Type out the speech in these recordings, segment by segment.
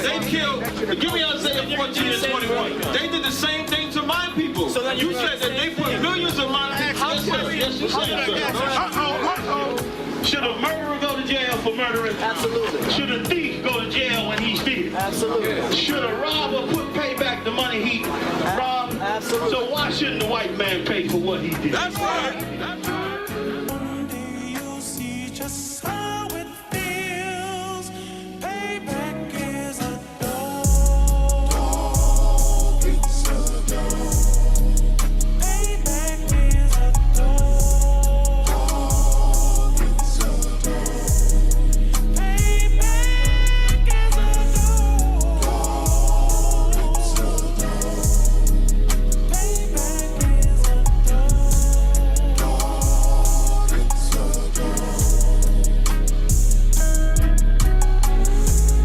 They killed, give me Isaiah 14 and 21. They did the same thing to my people. So then you said that they put millions of my people. Yes, you said, sir. Should a murderer go to jail for murdering? Absolutely. Should a thief go to jail when he steals? Absolutely. Should a robber pay back the money he robbed? Absolutely. So why shouldn't the white man pay for what he did? That's right. That's right. One day you'll see just how it feels. Payback is a dog. It's a dog. Payback is a dog. It's a dog. Payback is a dog. It's a dog. Payback is a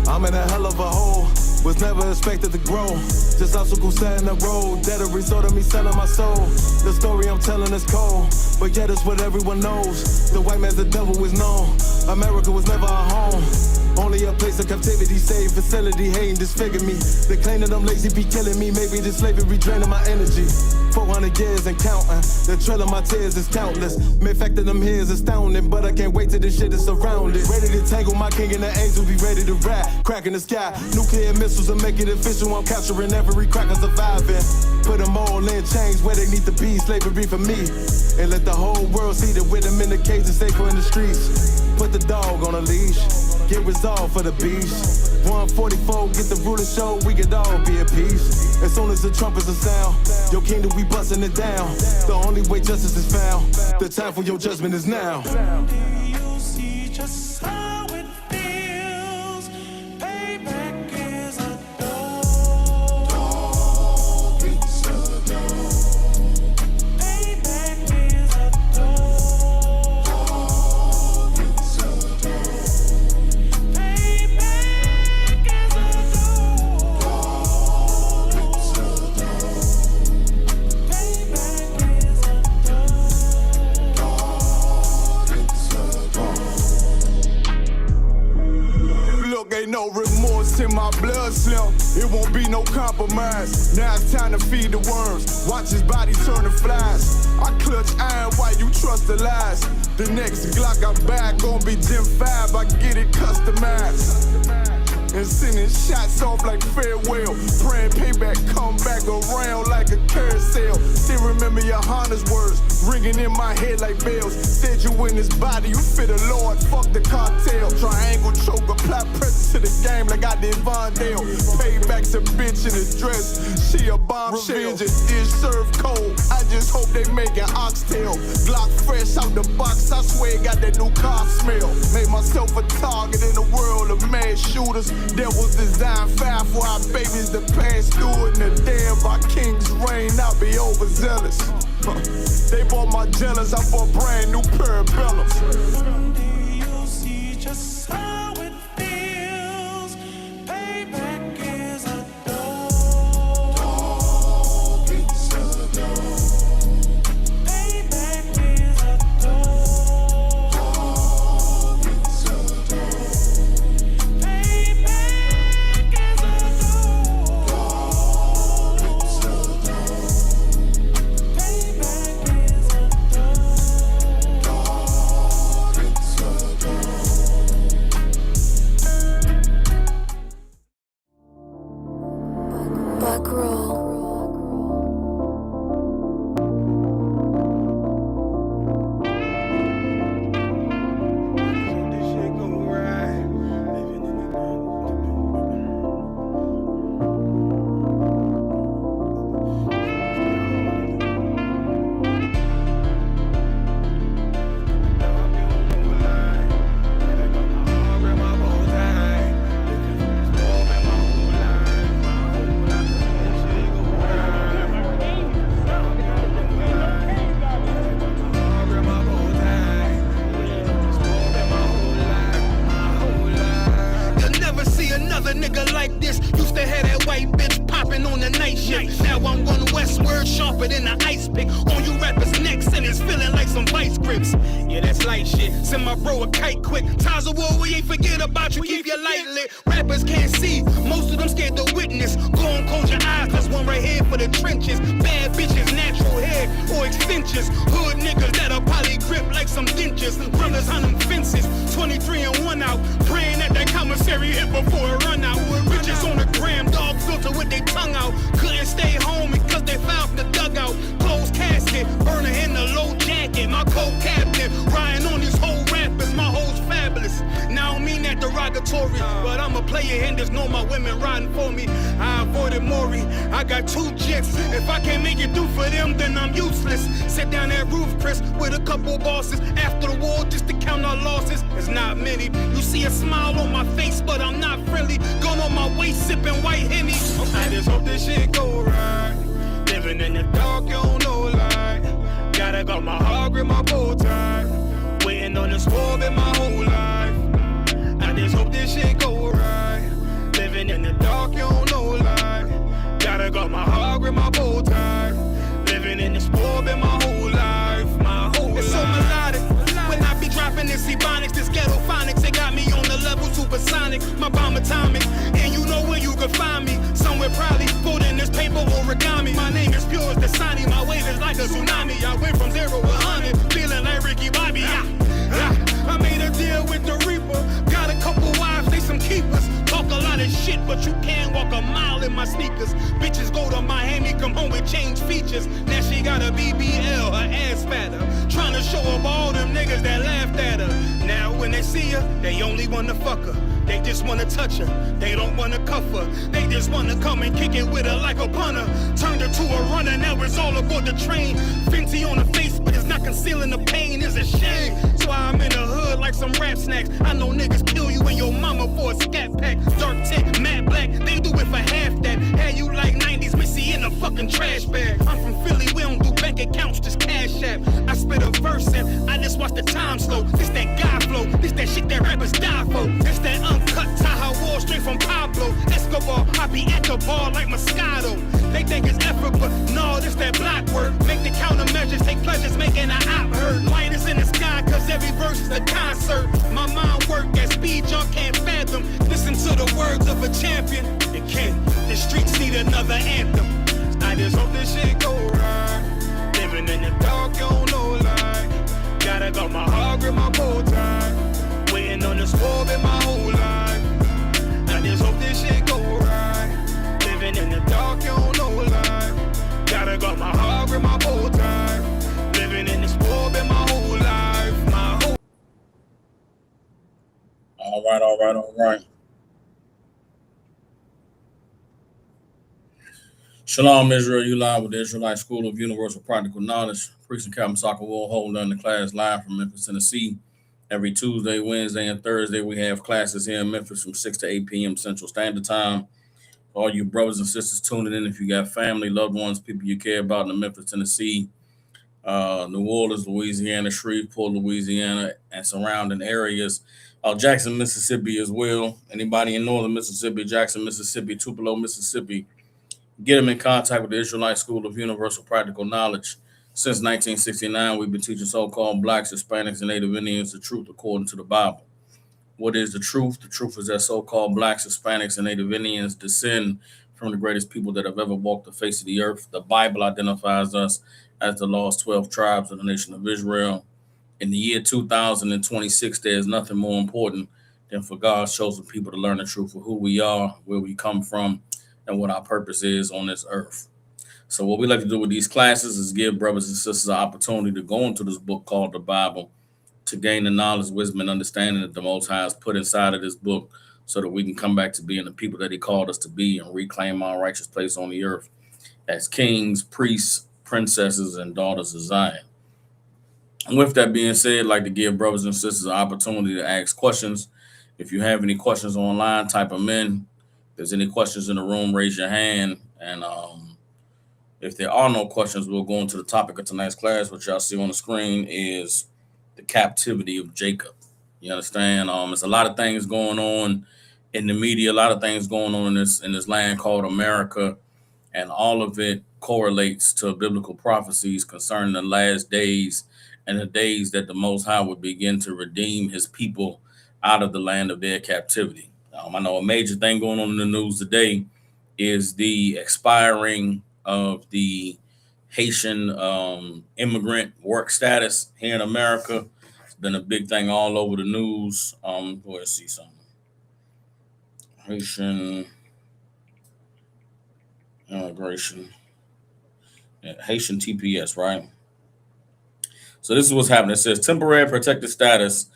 I'm in a hell of a hole, was never expected to grow. Just obstacles set in the road, that a result of me selling my soul. The story I'm telling is cold, but yet it's what everyone knows. The white man's the devil is known. America was never our home. Only a place of captivity, safe facility, hating disfigure me. They claim that I'm lazy, be killing me. Maybe this slavery draining my energy. 400 years and counting. The trail of my tears is countless. Main fact that I'm here is astounding, but I can't wait till this shit is surrounded. Ready to tangle my king and the angel, be ready to rap. Crack in the sky, nuclear missiles and make it official. I'm capturing every cracker surviving. Put them all in chains where they need to be. Slavery for me. And let the whole world see that with them in the cage and safer in the streets. Put the dog on a leash. Get resolved for the beast. 144, get the ruler show, we could all be at peace. As soon as the trumpets are sound, your kingdom we busting it down. The only way justice is found, the time for your judgment is now. Someday you'll see just how it feels. Payback is a dog. It's a dog. Payback is a dog. It's a dog. Payback is a dog. It's a dog. Payback is a Look, ain't no remorse in my blood slim. It won't be no compromise. Now it's time to feed the worms. Watch his body turn to flies. I clutch iron while you trust the lies. The next Glock I buy gon' be Gen 5. I get it customized. And sending shots off like farewell. Praying payback come back around like a carousel. Still remember your Honda's words ringing in my head like bells. Said you in this body, you fit a Lord, fuck the cartel. Triangle choke, apply pressure to the game like I did Von Dale. Payback's a bitch in a dress, she a bombshell. Revenge is served cold, I just hope they make an oxtail. Glock fresh out the box, I swear it got that new car smell. Made myself a target in the world of mad shooters. Devils design fire for our babies to pass through. And the day of our king's reign, I'll be overzealous. They bought my jealous, I bought brand new parabellums. Someday you'll see just how it feels. Payback is a dog. It's a dog. Payback is a dog. It's a dog. Payback is a dog. It's a dog. Payback is a Buck roll. Now I'm going westward, sharper than an ice pick. On you rappers' necks, and it's feeling like some vice grips. Yeah, that's light shit. Send my bro a kite quick. Times of war, we ain't forget about you. Keep your light lit. Rappers can't see. Most of them scared to witness. Go on, close your eyes. There's one right here for the trenches. Bad bitches, natural hair or extensions. Hood niggas that'll probably grip like some dentures. Brothers on them fences. 23 and 1 out. Praying that that commissary hit before it run out. Bitches on the gram, dog filter with their tongue out. Couldn't stay home because they found the dugout. Closed casket, burner in the low jacket. My co-captain, riding on these whole rappers. My hoes fabulous. Now I don't mean that derogatory, but I'm a player and there's no my women riding for me. I avoided Maury. I got 2 jets. If I can't make it through for them, then I'm useless. Sit down that roof, Chris, with a couple bosses. After the war, just to count our losses. It's not many. You see a smile on my face, but I'm not friendly. Going on my way, sipping white Henny. I just hope this shit go right. Living in the dark, you don't know light. Gotta got my heart grip, my bow tie. Waiting on the swerve in my whole life. I just hope this shit go right. Living in the dark, you don't know light. Gotta got my heart grip, my bow tie. Living in the swerve in my whole life. My whole life. It's so melodic. When I be dropping this ebonics, this ghetto phonics, it got me on the level supersonic. My bomb atomic, and you know where you can find me. Somewhere probably folding this paper origami. My name is pure as the Sani, my wave is like a tsunami. I went from 0 to 100, feeling like Ricky Bobby. I made a deal with the Reaper. Got a couple wives, they some keepers. Talk a lot of shit, but you can't walk a mile in my sneakers. Bitches go to Miami, come home with change features. Now she got a BBL, her ass fatter. Trying to show up all them niggas that laughed at her. Now when they see her, they only wanna fuck her. They just wanna touch her, they don't wanna cuff her. They just wanna come and kick it with her like a punter. Turned her to a runner, now it's all aboard the train. Fenty on her face, but it's not concealing the pain, it's a shame. So I'm in the hood like some rap snacks. I know niggas kill you and your mama for a scat pack. Dark tint, matte black, they do it for half that. Had you like 90s Missy in a fucking trash bag. I'm from Philly, we don't do bank accounts, just cash app. I spit a verse and I just watch the time slow. This that guy flow, this that shit that rappers die for. This that uncut Taha Wall straight from Pablo Escobar. I be at the bar like Moscato. They think it's effort, but no, this that block work. Make the countermeasures, take pleasures, making an op hurt. Light is in the sky, cause every verse is a concert. My mind work at speed y'all can't fathom. Listen to the words of a champion. It can't. The streets need another anthem. I just hope this shit go right. Living in the dark, you don't know light. Gotta got my heart grip, my bow tie. Waiting on the swerve in my whole life. I just hope this shit go right. Living in the dark, you don't know light. Gotta got my heart grip, my bow tie. Living in the swerve in my whole life. My whole. All right. Shalom, Israel. You live with the Israelite School of Universal Practical Knowledge. Priest and Captain Soccer will hold on the class live from Memphis, Tennessee. Every Tuesday, Wednesday, and Thursday, we have classes here in Memphis from 6 to 8 p.m. Central Standard Time. All you brothers and sisters tuning in, if you got family, loved ones, people you care about in Memphis, Tennessee, New Orleans, Louisiana, Shreveport, Louisiana, and surrounding areas. Jackson, Mississippi as well. Anybody in northern Mississippi, Jackson, Mississippi, Tupelo, Mississippi, get them in contact with the Israelite School of Universal Practical Knowledge. Since 1969, we've been teaching so-called Blacks, Hispanics, and Native Indians the truth according to the Bible. What is the truth? The truth is that so-called Blacks, Hispanics, and Native Indians descend from the greatest people that have ever walked the face of the earth. The Bible identifies us as the lost 12 tribes of the nation of Israel. In the year 2026, there is nothing more important than for God's chosen people to learn the truth of who we are, where we come from, and what our purpose is on this earth. So what we like to do with these classes is give brothers and sisters an opportunity to go into this book called the Bible to gain the knowledge, wisdom, and understanding that the Most High has put inside of this book so that we can come back to being the people that he called us to be and reclaim our righteous place on the earth as kings, priests, princesses, and daughters of Zion. And with that being said, I'd like to give brothers and sisters an opportunity to ask questions. If you have any questions online, type them in. If there's any questions in the room, raise your hand. And if there are no questions, we'll go into the topic of tonight's class. What y'all see on the screen is the captivity of Jacob. You understand? There's a lot of things going on in the media, a lot of things going on in this land called America, and all of it correlates to biblical prophecies concerning the last days and the days that the Most High would begin to redeem his people out of the land of their captivity. I know a major thing going on in the news today is the expiring of the Haitian immigrant work status here in America. It's been a big thing all over the news. Let's see something. Haitian immigration. Yeah, Haitian TPS, right? So this is what's happening. It says temporary protected status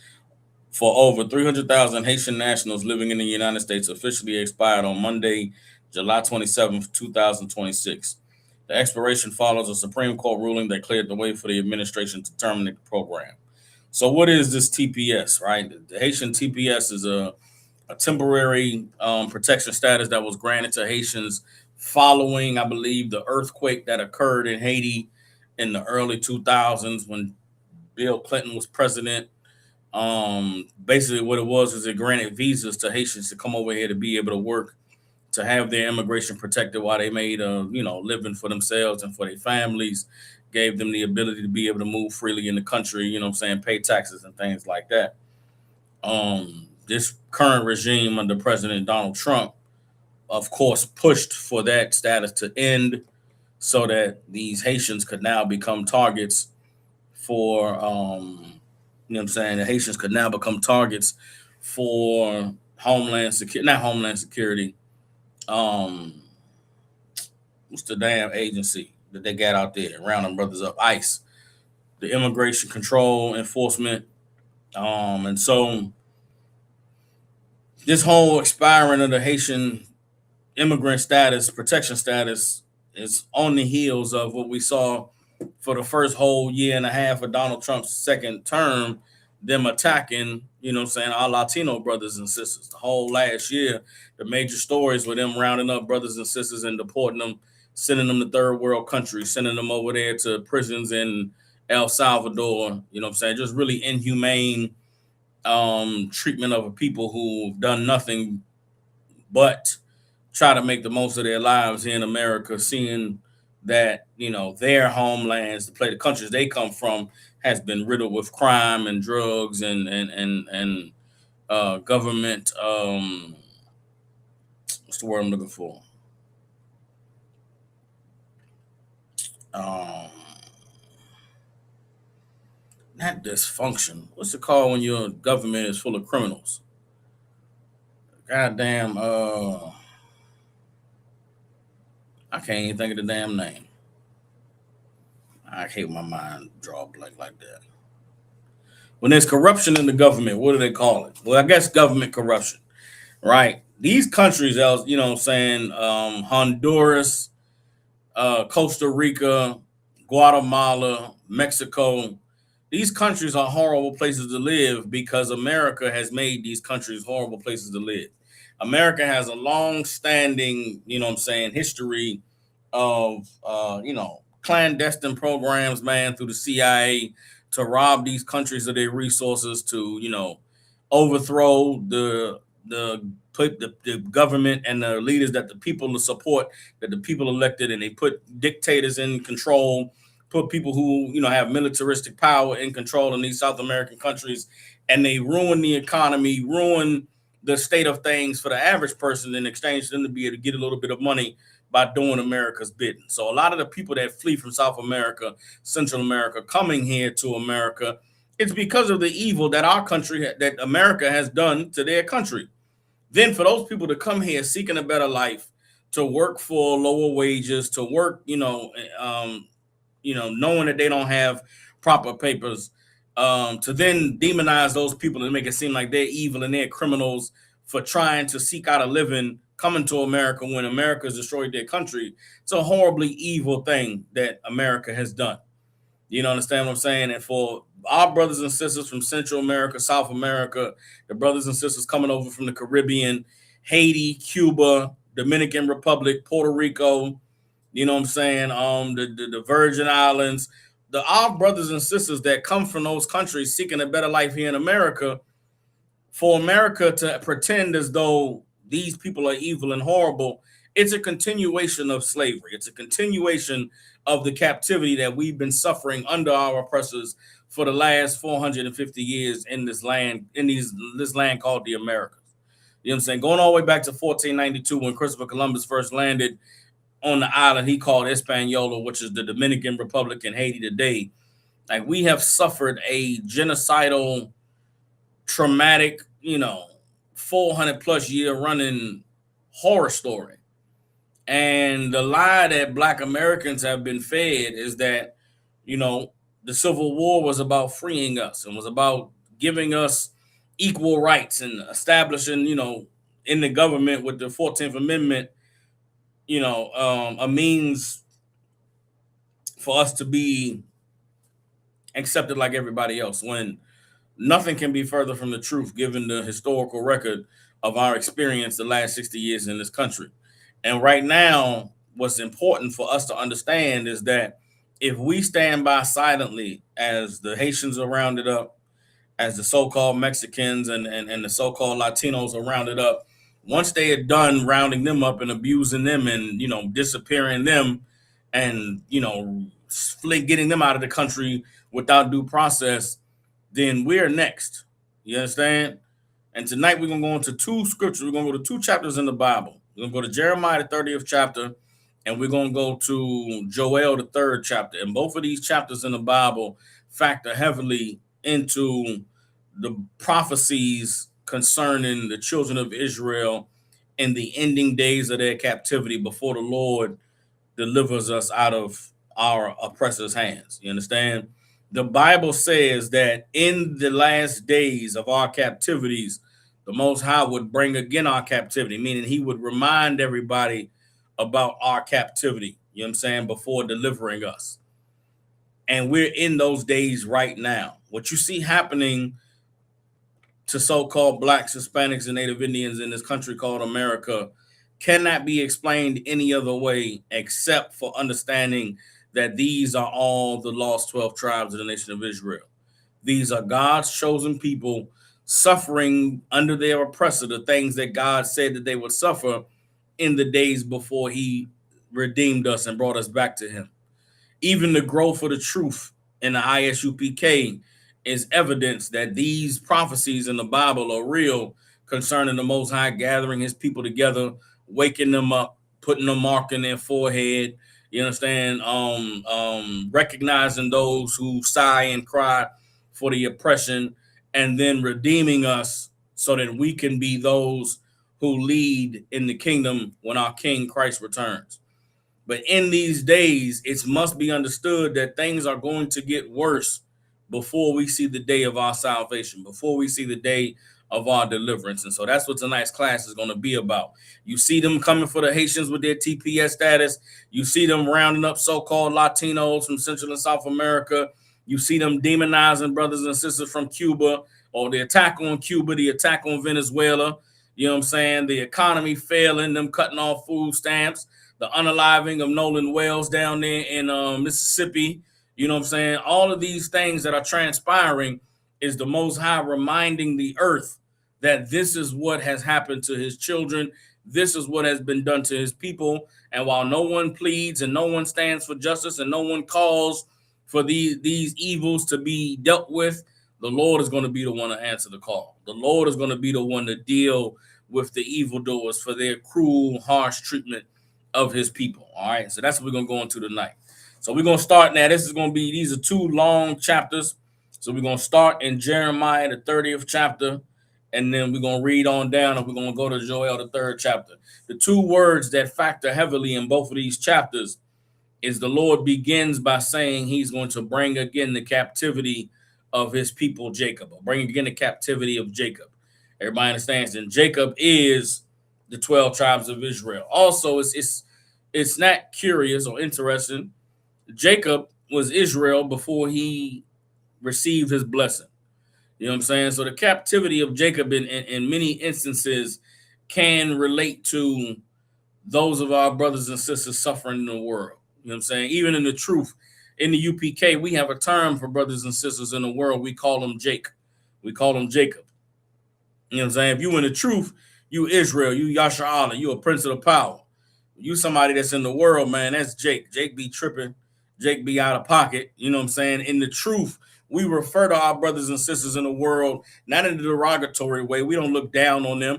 for over 300,000 Haitian nationals living in the United States officially expired on Monday, July 27th, 2026. The expiration follows a Supreme Court ruling that cleared the way for the administration to terminate the program. So what is this TPS, right? The Haitian TPS is a temporary protection status that was granted to Haitians following, I believe, the earthquake that occurred in Haiti in the early 2000s when Bill Clinton was president. Basically what it was is it granted visas to Haitians to come over here to be able to work, to have their immigration protected while they made a living for themselves and for their families, gave them the ability to be able to move freely in the country, pay taxes and things like that. This current regime under President Donald Trump, of course, pushed for that status to end so that these Haitians could now become targets for the Haitians could now become targets for Homeland Security, not Homeland Security. What's the damn agency that they got out there round them brothers up? ICE, the Immigration Control Enforcement. And so this whole expiring of the Haitian immigrant status, protection status, is on the heels of what we saw for the first whole year and a half of Donald Trump's second term, them attacking, our Latino brothers and sisters. The whole last year, the major stories were them rounding up brothers and sisters and deporting them, sending them to third world countries, sending them over there to prisons in El Salvador, just really inhumane treatment of people who've done nothing but try to make the most of their lives here in America, seeing that, their homelands, the countries they come from, has been riddled with crime and drugs and government. What's the word I'm looking for? Not dysfunction. What's it called when your government is full of criminals? Goddamn. I can't even think of the damn name. I hate my mind draw blank like that. When there's corruption in the government, what do they call it? Well, I guess government corruption, right? These countries, Honduras, Costa Rica, Guatemala, Mexico, these countries are horrible places to live because America has made these countries horrible places to live. America has a long-standing, history of, clandestine programs, man, through the CIA to rob these countries of their resources, to, overthrow the government and the leaders that the people support, that the people elected, and they put dictators in control, put people who, have militaristic power in control in these South American countries, and they ruin the economy, ruin the state of things for the average person in exchange for them to be able to get a little bit of money by doing America's bidding. So a lot of the people that flee from South America, Central America, coming here to America, it's because of the evil that our country, that America has done to their country. Then for those people to come here seeking a better life, to work for lower wages, to work, knowing that they don't have proper papers, to then demonize those people and make it seem like they're evil and they're criminals for trying to seek out a living coming to America when America has destroyed their country. It's a horribly evil thing that America has done. You understand what I'm saying? And for our brothers and sisters from Central America, South America, the brothers and sisters coming over from the Caribbean, Haiti, Cuba, Dominican Republic, Puerto Rico, the Virgin Islands, our brothers and sisters that come from those countries seeking a better life here in America, for America to pretend as though these people are evil and horrible, it's a continuation of slavery. It's a continuation of the captivity that we've been suffering under our oppressors for the last 450 years in this land, this land called the Americas. You know what I'm saying? Going all the way back to 1492 when Christopher Columbus first landed on the island he called Hispaniola, which is the Dominican Republic in Haiti today. Like, we have suffered a genocidal, traumatic, 400 plus year running horror story. And the lie that Black Americans have been fed is that, the Civil War was about freeing us and was about giving us equal rights and establishing, in the government with the 14th Amendment, a means for us to be accepted like everybody else, when nothing can be further from the truth given the historical record of our experience the last 60 years in this country. And right now, what's important for us to understand is that if we stand by silently as the Haitians are rounded up, as the so-called Mexicans and the so-called Latinos are rounded up, once they are done rounding them up and abusing them and, disappearing them and, getting them out of the country without due process, then we're next. You understand? And tonight we're going to go into two scriptures. We're going to go to two chapters in the Bible. We're going to go to Jeremiah, the 30th chapter, and we're going to go to Joel, the 3rd chapter. And both of these chapters in the Bible factor heavily into the prophecies concerning the children of Israel in the ending days of their captivity before the Lord delivers us out of our oppressors' hands. You understand? The Bible says that in the last days of our captivities, the Most High would bring again our captivity, meaning he would remind everybody about our captivity, you know what I'm saying, before delivering us. And we're in those days right now. What you see happening to so-called Blacks, Hispanics, and Native Indians in this country called America cannot be explained any other way except for understanding that these are all the lost 12 tribes of the nation of Israel. These are God's chosen people suffering under their oppressor, the things that God said that they would suffer in the days before he redeemed us and brought us back to him. Even the growth of the truth in the ISUPK is evidence that these prophecies in the Bible are real concerning the Most High gathering his people together, waking them up, putting a mark in their forehead, you understand, recognizing those who sigh and cry for the oppression, and then redeeming us so that we can be those who lead in the kingdom when our King Christ returns. But in these days, it must be understood that things are going to get worse before we see the day of our salvation, before we see the day of our deliverance. And so that's what tonight's class is going to be about. You see them coming for the Haitians with their TPS status. You see them rounding up so-called Latinos from Central and South America. You see them demonizing brothers and sisters from Cuba, or the attack on Cuba, the attack on Venezuela. You know what I'm saying? The economy failing, them cutting off food stamps, the unaliving of Nolan Wells down there in Mississippi. You know what I'm saying? All of these things that are transpiring is the Most High reminding the earth that this is what has happened to his children. This is what has been done to his people. And while no one pleads and no one stands for justice and no one calls for these evils to be dealt with, the Lord is going to be the one to answer the call. The Lord is going to be the one to deal with the evildoers for their cruel, harsh treatment of his people. All right. So that's what we're going to go into tonight. So we're going to start now. These are two long chapters. So we're going to start in Jeremiah, the 30th chapter, and then we're going to read on down and we're going to go to Joel, the 3rd chapter. The two words that factor heavily in both of these chapters is the Lord begins by saying he's going to bring again the captivity of his people, Jacob, or bring again the captivity of Jacob. Everybody understands that Jacob is the 12 tribes of Israel. Also, it's not curious or interesting. Jacob was Israel before he received his blessing. You know what I'm saying? So the captivity of Jacob in many instances can relate to those of our brothers and sisters suffering in the world. You know what I'm saying? Even in the truth, in the UPK, we have a term for brothers and sisters in the world. We call them Jake. We call them Jacob. You know what I'm saying? If you in the truth, you Israel, you Yasha Allah, you a prince of the power. You somebody that's in the world, man, that's Jake. Jake be tripping. Jake be out of pocket. You know what I'm saying? In the truth, We refer to our brothers and sisters in the world, not in a derogatory way. We don't look down on them.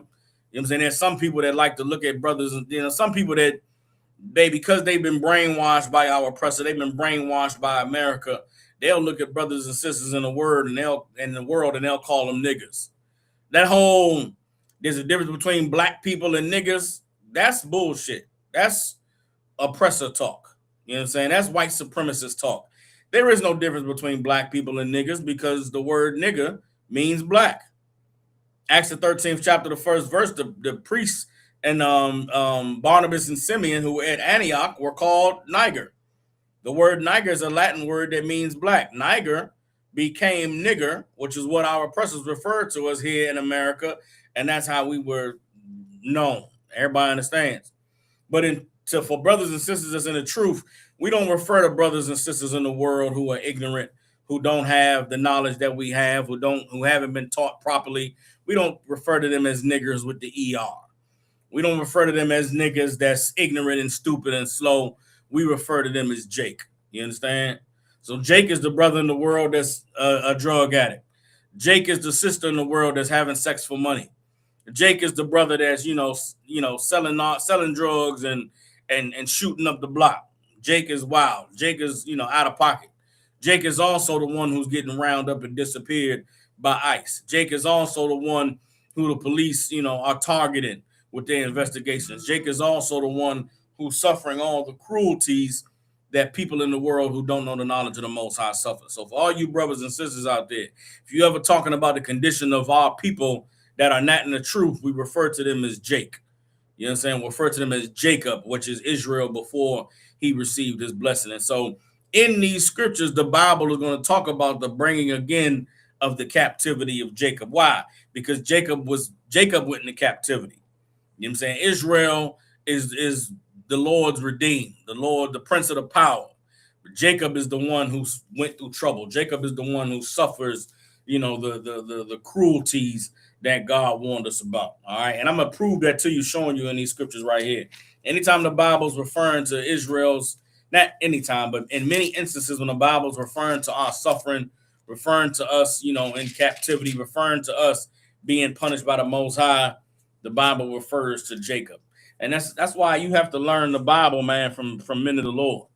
You know what I'm saying? There's some people that like to look at brothers, and some people that because they've been brainwashed by our oppressor, they've been brainwashed by America. They'll look at brothers and sisters in the world and they'll call them niggas. That whole there's a difference between black people and niggas. That's bullshit. That's oppressor talk. You know what I'm saying? That's white supremacist talk. There is no difference between black people and niggas because the word nigga means black. Acts the 13th chapter, the first verse, the priests and Barnabas and Simeon who were at Antioch were called Niger. The word Niger is a Latin word that means black. Niger became nigger, which is what our oppressors referred to us here in America, and that's how we were known. Everybody understands. But for brothers and sisters that's in the truth, we don't refer to brothers and sisters in the world who are ignorant, who don't have the knowledge that we have, who haven't been taught properly. We don't refer to them as niggers with the ER. We don't refer to them as niggas that's ignorant and stupid and slow. We refer to them as Jake. You understand? So Jake is the brother in the world that's a drug addict. Jake is the sister in the world that's having sex for money. Jake is the brother that's selling drugs and shooting up the block. Jake is wild. Jake is out of pocket. Jake is also the one who's getting rounded up and disappeared by ICE. Jake is also the one who the police are targeting with their investigations. Jake is also the one who's suffering all the cruelties that people in the world who don't know the knowledge of the Most High suffer. So for all you brothers and sisters out there, if you ever talking about the condition of our people that are not in the truth, we refer to them as Jake. You know what I'm saying? We refer to them as Jacob, which is Israel before he received his blessing. And so in these scriptures, the Bible is going to talk about the bringing again of the captivity of Jacob. Why? Because Jacob went into captivity. You know what I'm saying? Israel is the Lord's redeemed, the prince of the power. But Jacob is the one who went through trouble. Jacob is the one who suffers, the cruelties that God warned us about. All right. And I'm going to prove that to you, showing you in these scriptures right here. Anytime the Bible's referring to Israel's, not anytime, but in many instances when the Bible's referring to our suffering, referring to us, in captivity, referring to us being punished by the Most High, the Bible refers to Jacob. And that's why you have to learn the Bible, man, from men of the Lord.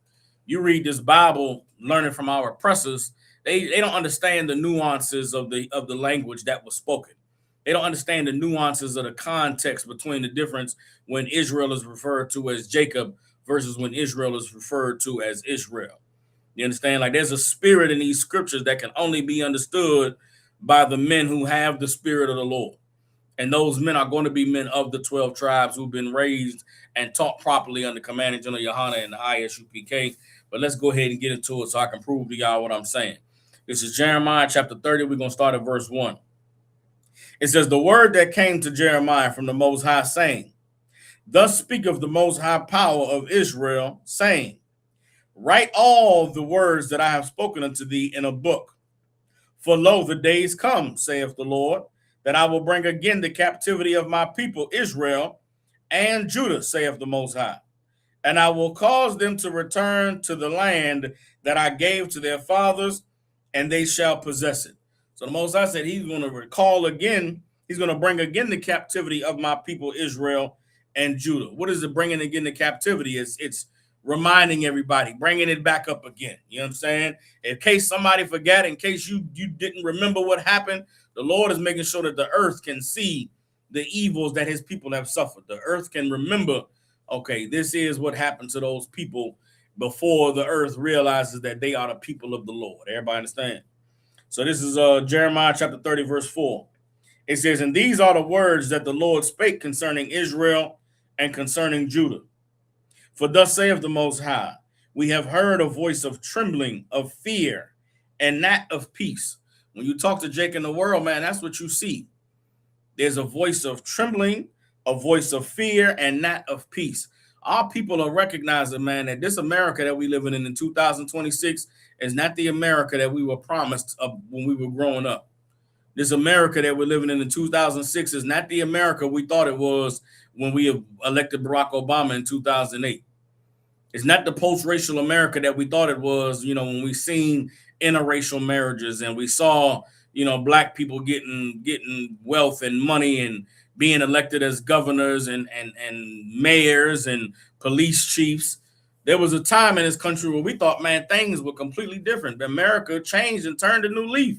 You read this Bible, learning from our oppressors, they don't understand the nuances of the language that was spoken. They don't understand the nuances of the context between the difference when Israel is referred to as Jacob versus when Israel is referred to as Israel. You understand? Like there's a spirit in these scriptures that can only be understood by the men who have the spirit of the Lord. And those men are going to be men of the 12 tribes who've been raised and taught properly under Commanding General Yohana and the ISUPK. But let's go ahead and get into it so I can prove to y'all what I'm saying. This is Jeremiah chapter 30. We're going to start at verse 1. It says, the word that came to Jeremiah from the Most High, saying, thus speaketh the Most High power of Israel, saying, write all the words that I have spoken unto thee in a book. For lo, the days come, saith the Lord, that I will bring again the captivity of my people Israel and Judah, saith the Most High. And I will cause them to return to the land that I gave to their fathers, and they shall possess it. So the Most High said he's going to recall again, he's going to bring again the captivity of my people Israel and Judah. What is it bringing again the captivity? It's reminding everybody, bringing it back up again. You know what I'm saying? In case somebody forgot, in case you didn't remember what happened, the Lord is making sure that the earth can see the evils that his people have suffered. The earth can remember, okay, this is what happened to those people before the earth realizes that they are the people of the Lord. Everybody understand? So this is Jeremiah chapter 30, verse 4. It says, and these are the words that the Lord spake concerning Israel and concerning Judah. For thus saith the Most High, we have heard a voice of trembling, of fear, and not of peace. When you talk to Jake in the world, man, that's what you see. There's a voice of trembling, a voice of fear, and not of peace. Our people are recognizing, man, that this America that we live in 2026 is not the America that we were promised when we were growing up. This America that we're living in 2006 is not the America we thought it was when we elected Barack Obama in 2008. It's not the post-racial America that we thought it was, when we seen interracial marriages and we saw, black people getting wealth and money and being elected as governors and mayors and police chiefs. There was a time in this country where we thought, man, things were completely different. America changed and turned a new leaf.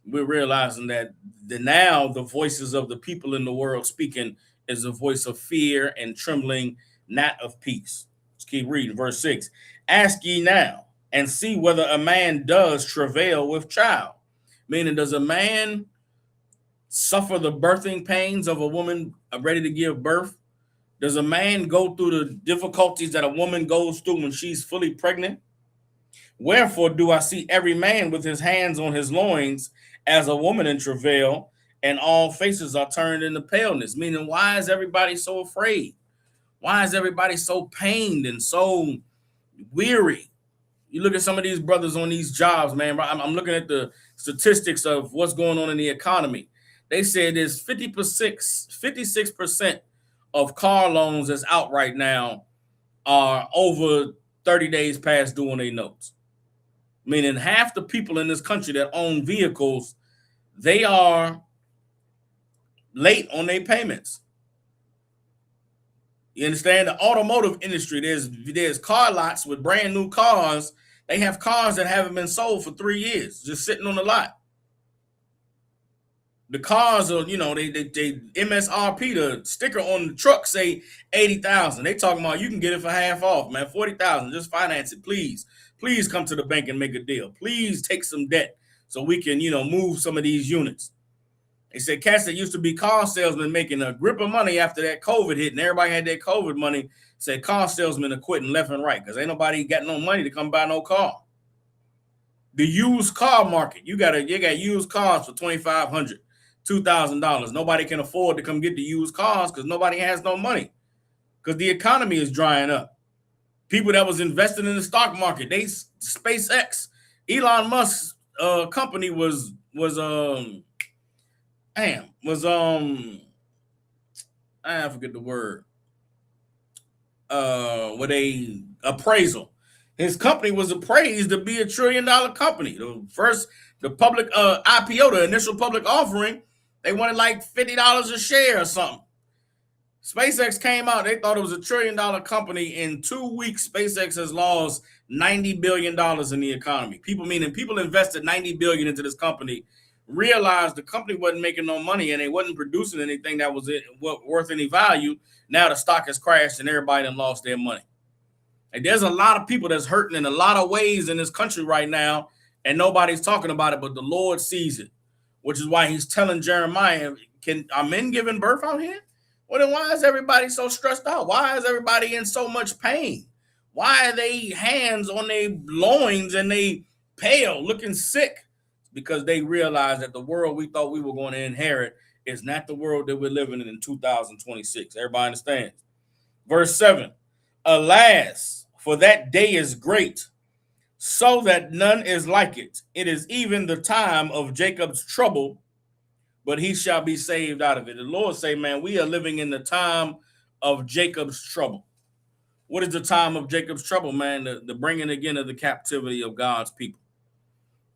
We're realizing that now the voices of the people in the world speaking is a voice of fear and trembling, not of peace. Let's keep reading. Verse 6. Ask ye now and see whether a man does travail with child. Meaning, does a man suffer the birthing pains of a woman ready to give birth? Does a man go through the difficulties that a woman goes through when she's fully pregnant? Wherefore do I see every man with his hands on his loins as a woman in travail, and all faces are turned into paleness? Meaning, why is everybody so afraid? Why is everybody so pained and so weary? You look at some of these brothers on these jobs, man. I'm looking at the statistics of what's going on in the economy. They said there's 56% of car loans that's out right now are over 30 days past due on their notes. Meaning half the people in this country that own vehicles, they are late on their payments. You understand? The automotive industry, there's car lots with brand new cars. They have cars that haven't been sold for 3 years, just sitting on the lot. The cars are, they MSRP, the sticker on the truck say 80,000. They talking about you can get it for half off, man. 40,000. Just finance it, please. Please come to the bank and make a deal. Please take some debt so we can, move some of these units. They said cats that used to be car salesmen making a grip of money after that COVID hit, and everybody had that COVID money. Said car salesmen are quitting left and right because ain't nobody got no money to come buy no car. The used car market, you got used cars for $2,500. $2,000. Nobody can afford to come get the used cars because nobody has no money because the economy is drying up. People that was investing in the stock market, SpaceX, Elon Musk's company I forget the word. With a appraisal. His company was appraised to be $1 trillion company. The public IPO, the initial public offering, they wanted like $50 a share or something. SpaceX came out. They thought it was $1 trillion company. In 2 weeks, SpaceX has lost $90 billion in the economy. People invested $90 billion into this company, realized the company wasn't making no money and they wasn't producing anything that was worth any value. Now the stock has crashed and everybody done lost their money. And there's a lot of people that's hurting in a lot of ways in this country right now, and nobody's talking about it, but the Lord sees it, which is why he's telling Jeremiah, are men giving birth out here? Well, then why is everybody so stressed out? Why is everybody in so much pain? Why are they hands on their loins and they pale, looking sick? Because they realize that the world we thought we were going to inherit is not the world that we're living in 2026. Everybody understands? Verse 7, alas, for that day is great, so that none is like it. It is even the time of Jacob's trouble, but he shall be saved out of it. The Lord say, man, we are living in the time of Jacob's trouble. What is the time of Jacob's trouble, man? The bringing again of the captivity of God's people.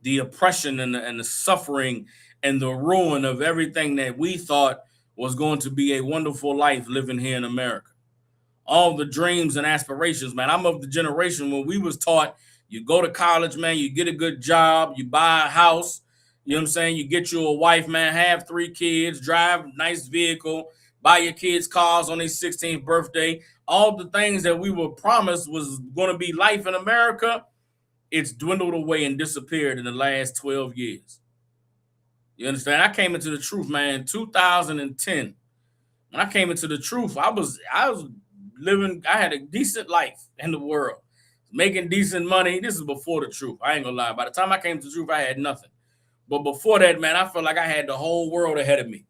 The oppression and the suffering and the ruin of everything that we thought was going to be a wonderful life living here in America. All the dreams and aspirations, man. I'm of the generation when we was taught you go to college, man, you get a good job, you buy a house, you know what I'm saying? You get you a wife, man, have 3 kids, drive a nice vehicle, buy your kids cars on their 16th birthday. All the things that we were promised was going to be life in America, it's dwindled away and disappeared in the last 12 years. You understand? I came into the truth, man, in 2010. When I came into the truth, I was living, I had a decent life in the world, making decent money. This is before the truth. I ain't gonna lie. By the time I came to the truth, I had nothing. But before that, man, I felt like I had the whole world ahead of me.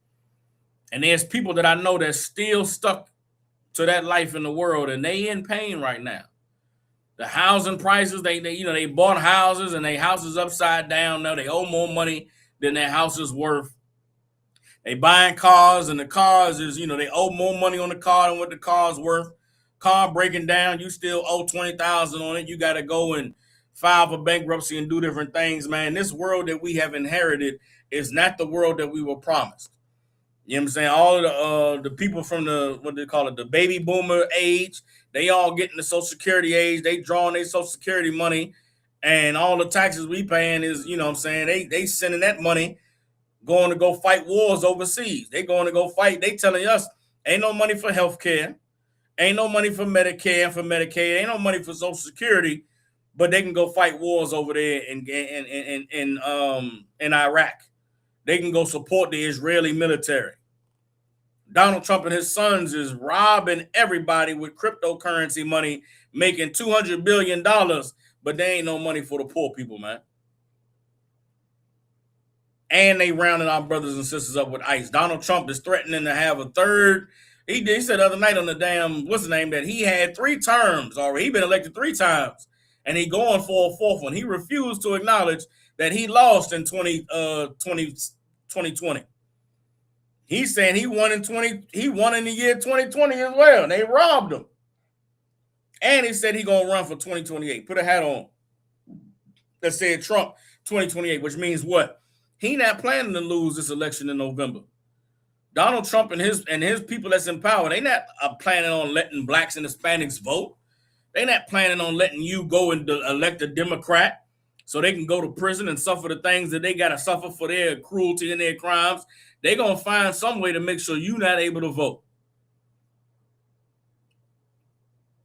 And there's people that I know that's still stuck to that life in the world, and they in pain right now. The housing prices, they bought houses and their houses upside down. Now they owe more money than their house is worth. They buying cars and the cars is, they owe more money on the car than what the car's worth. car breaking down, you still owe $20,000 on it. You got to go and file for bankruptcy and do different things, man. This world that we have inherited is not the world that we were promised. You know what I'm saying? All of the people from the, what they call it, the baby boomer age, they all getting the Social Security age. They drawing their Social Security money, and all the taxes we paying is, you know what I'm saying, they sending that money going to go fight wars overseas. They going to go fight. They telling us ain't no money for health care, ain't no money for Medicare and for Medicaid, ain't no money for Social Security, but they can go fight wars over there in Iraq. They can go support the Israeli military. Donald Trump and his sons is robbing everybody with cryptocurrency money, making $200 billion, but there ain't no money for the poor people, man. And they rounding our brothers and sisters up with ICE. Donald Trump is threatening to have a third. He said the other night on the damn, what's the name, that he had 3 terms already. He been elected 3 times, and he going for a 4th one. He refused to acknowledge that he lost in 2020. He's saying he won in the year 2020 as well, and they robbed him. And he said he gonna run for 2028. Put a hat on that said Trump 2028, which means what? He not planning to lose this election in November. Donald Trump and his people that's in power, they not planning on letting blacks and Hispanics vote. They not planning on letting you go and elect a Democrat so they can go to prison and suffer the things that they got to suffer for their cruelty and their crimes. They're going to find some way to make sure you're not able to vote.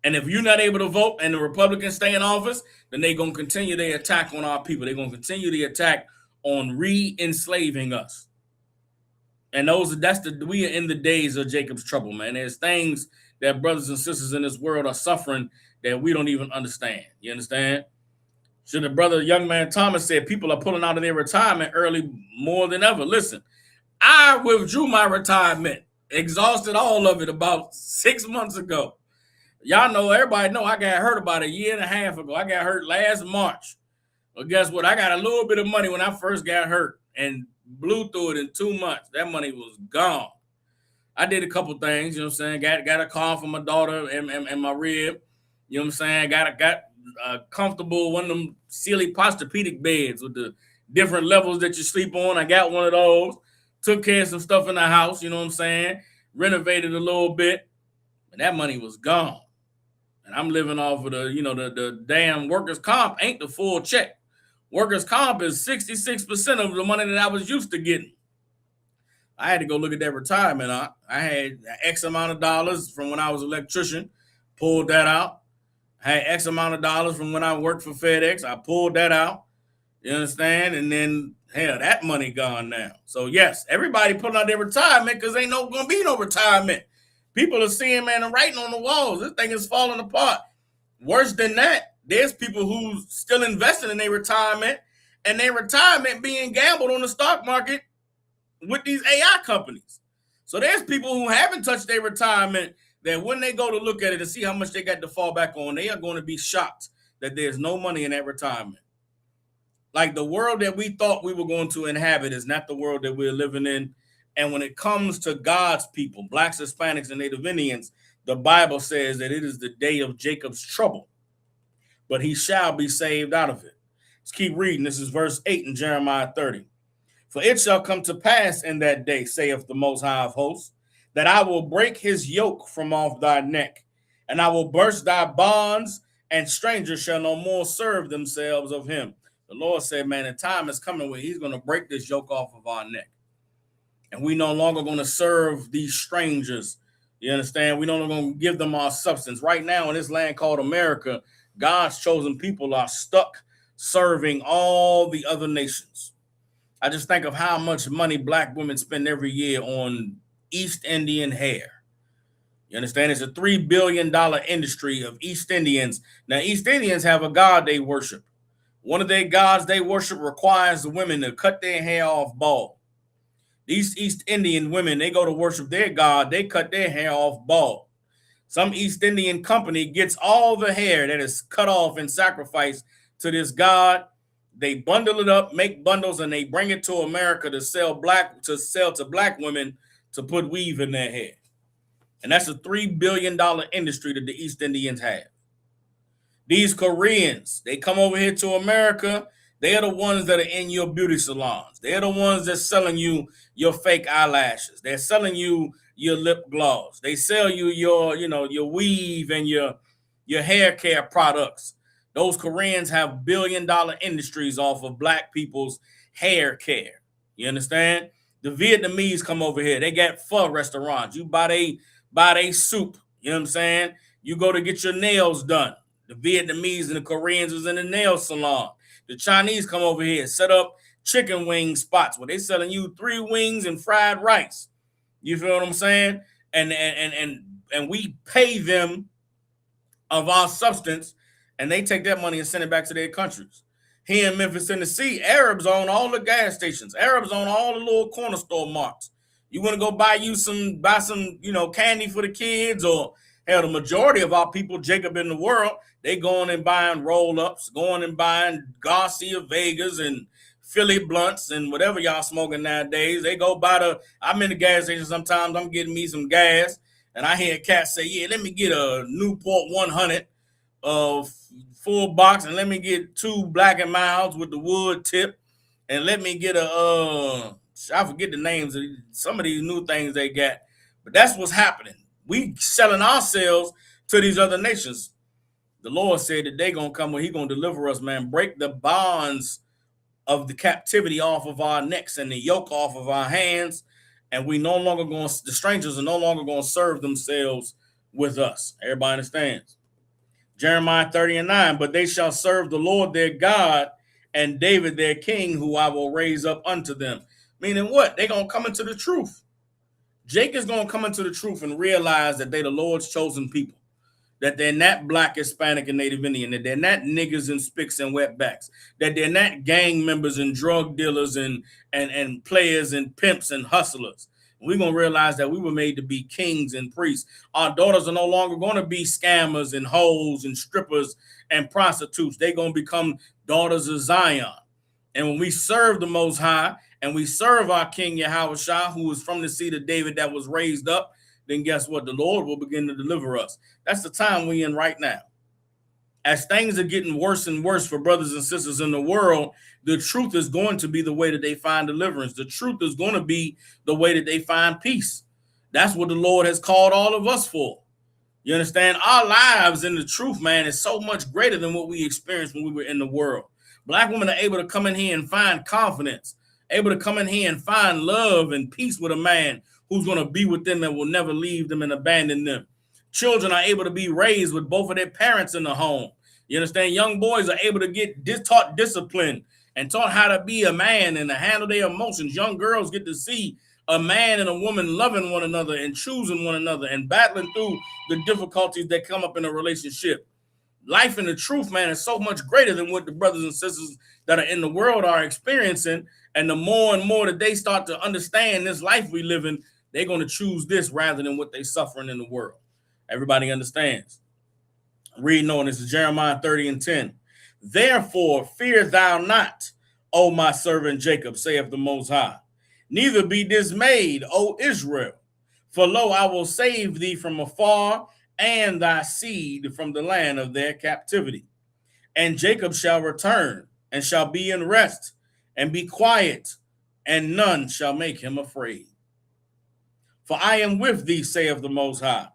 And if you're not able to vote and the Republicans stay in office, then they're going to continue their attack on our people. They're going to continue the attack on re-enslaving us. And we are in the days of Jacob's trouble, man. There's things that brothers and sisters in this world are suffering that we don't even understand. You understand? Should the brother, young man Thomas said, people are pulling out of their retirement early more than ever. Listen, I withdrew my retirement, exhausted all of it about 6 months ago. Y'all know, everybody know I got hurt about a year and a half ago. I got hurt last March. Well, guess what? I got a little bit of money when I first got hurt and blew through it in 2 months. That money was gone. I did a couple things, you know what I'm saying? Got a car for my daughter and my rib. You know what I'm saying? Got a comfortable one of them silly posturpedic beds with the different levels that you sleep on. I got one of those. Took care of some stuff in the house, you know what I'm saying? Renovated a little bit. And that money was gone. And I'm living off of the damn workers' comp ain't the full check. Workers' comp is 66% of the money that I was used to getting. I had to go look at that retirement. I had X amount of dollars from when I was an electrician, pulled that out. I had X amount of dollars from when I worked for FedEx. I pulled that out. You understand? And then, hell, that money gone now. So, yes, everybody pulling out their retirement because ain't going to be no retirement. People are seeing, man, the writing on the walls. This thing is falling apart. Worse than that, there's people who's still investing in their retirement and their retirement being gambled on the stock market with these AI companies. So there's people who haven't touched their retirement that when they go to look at it and see how much they got to fall back on, they are going to be shocked that there's no money in that retirement. Like, the world that we thought we were going to inhabit is not the world that we're living in. And when it comes to God's people, blacks, Hispanics, and Native Indians, the Bible says that it is the day of Jacob's trouble, but he shall be saved out of it. Let's keep reading. This is verse 8 in Jeremiah 30. For it shall come to pass in that day, saith the Most High of hosts, that I will break his yoke from off thy neck, and I will burst thy bonds, and strangers shall no more serve themselves of him. The Lord said, man, the time is coming where he's going to break this yoke off of our neck. And we no longer going to serve these strangers. You understand? We no longer going to give them our substance. Right now in this land called America, God's chosen people are stuck serving all the other nations. I just think of how much money black women spend every year on East Indian hair. You understand? It's a $3 billion industry of East Indians. Now, East Indians have a god they worship. One of their gods they worship requires the women to cut their hair off bald. These East Indian women, they go to worship their god, they cut their hair off bald. Some East Indian company gets all the hair that is cut off and sacrificed to this god. They bundle it up, make bundles, and they bring it to America to sell to black women to put weave in their hair. And that's a $3 billion industry that the East Indians have. These Koreans, they come over here to America. They are the ones that are in your beauty salons. They're the ones that's selling you your fake eyelashes. They're selling you your lip gloss. They sell you your weave and your hair care products. Those Koreans have billion-dollar industries off of black people's hair care. You understand? The Vietnamese come over here. They got pho restaurants. You buy they soup. You know what I'm saying? You go to get your nails done. The Vietnamese and the Koreans was in the nail salon. The Chinese come over here, set up chicken wing spots where they selling you 3 wings and fried rice. You feel what I'm saying? And we pay them of our substance, and they take that money and send it back to their countries. Here in Memphis, Tennessee, Arabs own all the gas stations. Arabs own all the little corner store marts. You want to go buy some candy for the kids, or hell, the majority of our people, Jacob in the world, they going and buying roll-ups, going and buying Garcia Vegas and Philly blunts and whatever y'all smoking nowadays. They go buy I'm in the gas station sometimes, I'm getting me some gas, and I hear cats say, yeah, let me get a Newport 100 full box, and let me get 2 Black and Milds with the wood tip, and let me get I forget the names of some of these new things they got, but that's what's happening. We selling ourselves to these other nations. The Lord said that they gonna come when He gonna deliver us, man. Break the bonds of the captivity off of our necks and the yoke off of our hands, and the strangers are no longer gonna serve themselves with us. Everybody understands? Jeremiah 30:9, but they shall serve the Lord their God and David their king, who I will raise up unto them. Meaning what? They're gonna come into the truth. Jake is going to come into the truth and realize that they're the Lord's chosen people, that they're not Black, Hispanic, and Native Indian, that they're not niggas and spicks and wetbacks, that they're not gang members and drug dealers and players and pimps and hustlers. We're going to realize that we were made to be kings and priests. Our daughters are no longer going to be scammers and hoes and strippers and prostitutes. They're going to become daughters of Zion. And when we serve the Most High, and we serve our King Yahushua, who is from the seed of David that was raised up, then guess what? The Lord will begin to deliver us. That's the time we're in right now. As things are getting worse and worse for brothers and sisters in the world, the truth is going to be the way that they find deliverance. The truth is going to be the way that they find peace. That's what the Lord has called all of us for. You understand? Our lives in the truth, man, is so much greater than what we experienced when we were in the world. Black women are able to come in here and find confidence, able to come in here and find love and peace with a man who's going to be with them and will never leave them and abandon them. Children are able to be raised with both of their parents in the home. You understand? Young boys are able to get taught discipline and taught how to be a man and to handle their emotions. Young girls get to see a man and a woman loving one another and choosing one another and battling through the difficulties that come up in a relationship. Life in the truth, man, is so much greater than what the brothers and sisters that are in the world are experiencing. And the more and more that they start to understand this life we live in, they're going to choose this rather than what they're suffering in the world. Everybody understands. Reading on, this is Jeremiah 30:10. Therefore, fear thou not, O my servant Jacob, saith the Most High. Neither be dismayed, O Israel. For lo, I will save thee from afar, and thy seed from the land of their captivity. And Jacob shall return, and shall be in rest, and be quiet, and none shall make him afraid. For I am with thee, saith the Most High,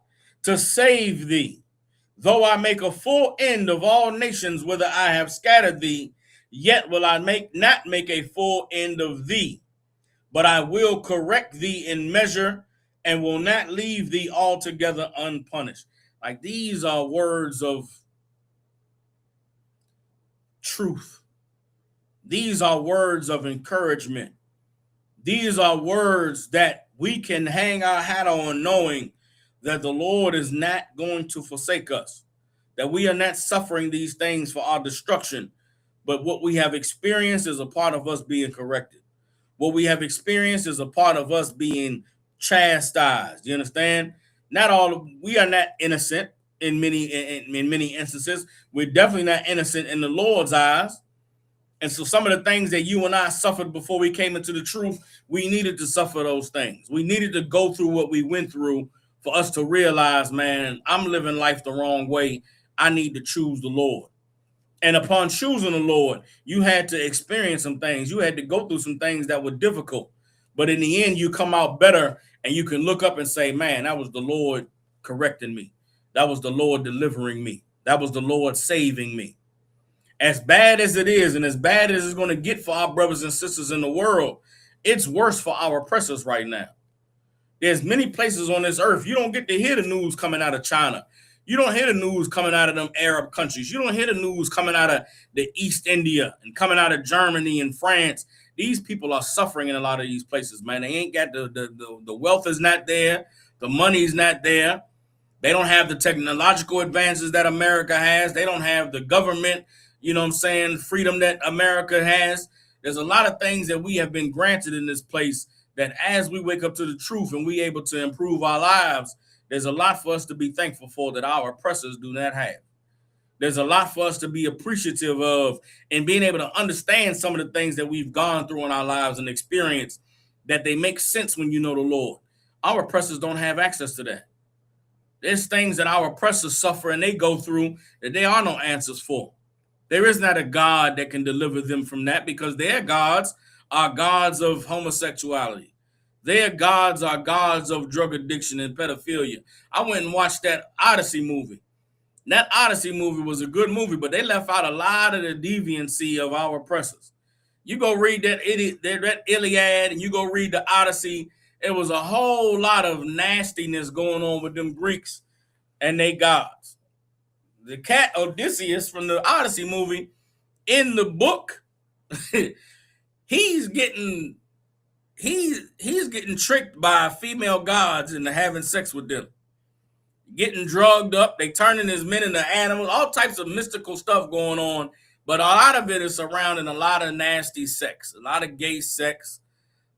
to save thee. Though I make a full end of all nations whither I have scattered thee, yet will I not make a full end of thee. But I will correct thee in measure, and will not leave thee altogether unpunished. Like, these are words of truth. These are words of encouragement. These are words that we can hang our hat on, knowing that the Lord is not going to forsake us, that we are not suffering these things for our destruction, but what we have experienced is a part of us being corrected. What we have experienced is a part of us being chastised. You understand? We are not innocent in many instances. We're definitely not innocent in the Lord's eyes. And so some of the things that you and I suffered before we came into the truth, we needed to suffer those things. We needed to go through what we went through for us to realize, man, I'm living life the wrong way. I need to choose the Lord. And upon choosing the Lord, you had to experience some things. You had to go through some things that were difficult. But in the end, you come out better, and you can look up and say, man, that was the Lord correcting me. That was the Lord delivering me. That was the Lord saving me. As bad as it is, and as bad as it's going to get for our brothers and sisters in the world, it's worse for our oppressors right now. There's many places on this earth, you don't get to hear the news coming out of China. You don't hear the news coming out of them Arab countries. You don't hear the news coming out of the East India and coming out of Germany and France. These people are suffering in a lot of these places, man. They ain't got the wealth is not there. The money's not there. They don't have the technological advances that America has. They don't have the government, you know what I'm saying, freedom that America has. There's a lot of things that we have been granted in this place that as we wake up to the truth and we able to improve our lives, there's a lot for us to be thankful for that our oppressors do not have. There's a lot for us to be appreciative of and being able to understand some of the things that we've gone through in our lives and experience that they make sense when you know the Lord. Our oppressors don't have access to that. There's things that our oppressors suffer and they go through that there are no answers for. There is not a God that can deliver them from that because their gods are gods of homosexuality. Their gods are gods of drug addiction and pedophilia. I went and watched that Odyssey movie. That Odyssey movie was a good movie, but they left out a lot of the deviancy of our oppressors. You go read that Iliad and you go read the Odyssey, it was a whole lot of nastiness going on with them Greeks and they gods. The cat Odysseus from the Odyssey movie, in the book, he's getting tricked by female gods into having sex with them, getting drugged up. They turning his men into animals, all types of mystical stuff going on. But a lot of it is surrounding a lot of nasty sex, a lot of gay sex,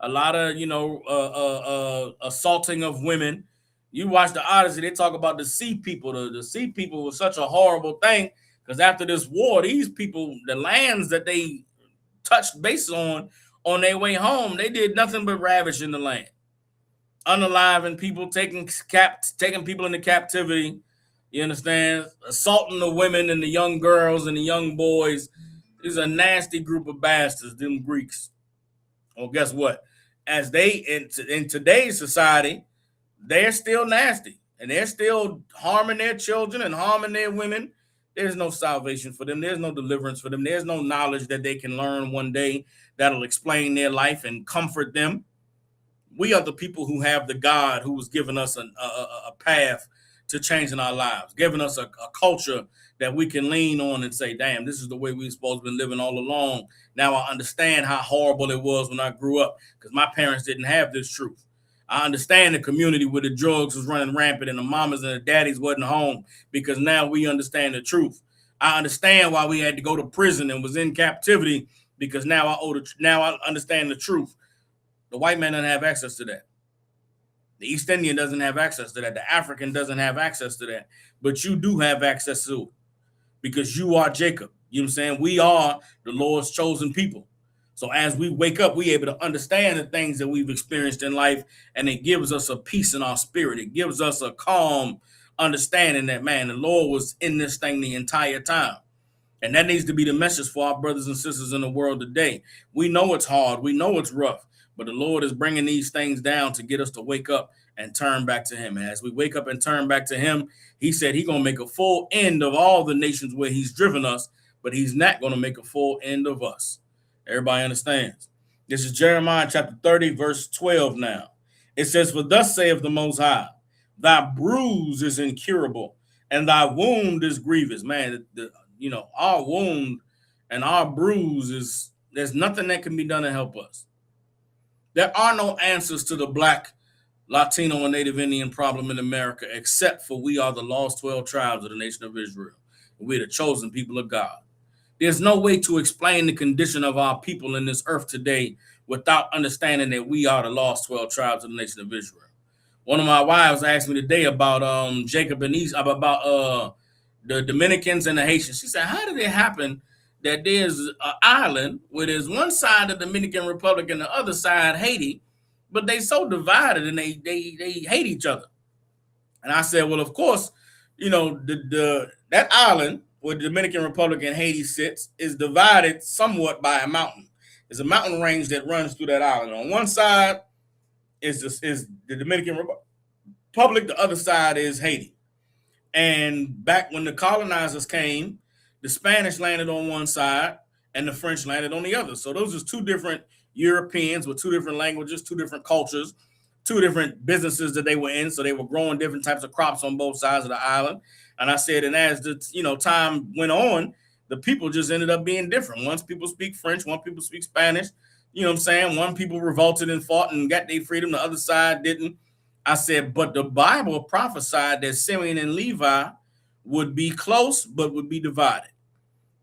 a lot of, assaulting of women. You watch the Odyssey, they talk about the sea people. The sea people was such a horrible thing because after this war, these people, the lands that they touched base on their way home, they did nothing but ravage in the land, unaliving people, taking people into captivity. You understand? Assaulting the women and the young girls and the young boys. These are a nasty group of bastards, them Greeks. Well, guess what? As they in today's society, they're still nasty and they're still harming their children and harming their women. There's no salvation for them. There's no deliverance for them. There's no knowledge that they can learn one day that'll explain their life and comfort them. We are the people who have the God who has given us a path to changing our lives, giving us a culture that we can lean on and say, damn, this is the way we're supposed to be living all along. Now I understand how horrible it was when I grew up because my parents didn't have this truth. I understand the community where the drugs was running rampant and the mamas and the daddies wasn't home because now we understand the truth. I understand why we had to go to prison and was in captivity because now I understand the truth. The white man doesn't have access to that. The East Indian doesn't have access to that. The African doesn't have access to that. But you do have access to it because you are Jacob. You know what I'm saying? We are the Lord's chosen people. So as we wake up, we're able to understand the things that we've experienced in life, and it gives us a peace in our spirit. It gives us a calm understanding that, man, the Lord was in this thing the entire time. And that needs to be the message for our brothers and sisters in the world today. We know it's hard. We know it's rough. But the Lord is bringing these things down to get us to wake up and turn back to him. And as we wake up and turn back to him, he said he's going to make a full end of all the nations where he's driven us, but he's not going to make a full end of us. Everybody understands. This is Jeremiah chapter 30, verse 12 now. It says, for thus saith the Most High, thy bruise is incurable, and thy wound is grievous. Man, our wound and our bruise is, there's nothing that can be done to help us. There are no answers to the Black, Latino, and Native Indian problem in America, except for we are the lost 12 tribes of the nation of Israel. We're the chosen people of God. There's no way to explain the condition of our people in this earth today without understanding that we are the lost 12 tribes of the nation of Israel. One of my wives asked me today about Jacob and Esau, about the Dominicans and the Haitians. She said, how did it happen that there's an island where there's one side the Dominican Republic and the other side Haiti, but they so divided and they hate each other? And I said, well, of course, that island where the Dominican Republic and Haiti sits is divided somewhat by a mountain. There's a mountain range that runs through that island. On one side is the Dominican Republic, the other side is Haiti. And back when the colonizers came, the Spanish landed on one side and the French landed on the other. So those are two different Europeans with two different languages, two different cultures, two different businesses that they were in. So they were growing different types of crops on both sides of the island. And I said, and as the time went on, the people just ended up being different. One people speak French, one people speak Spanish. You know what I'm saying? One people revolted and fought and got their freedom. The other side didn't. I said, but the Bible prophesied that Simeon and Levi would be close, but would be divided.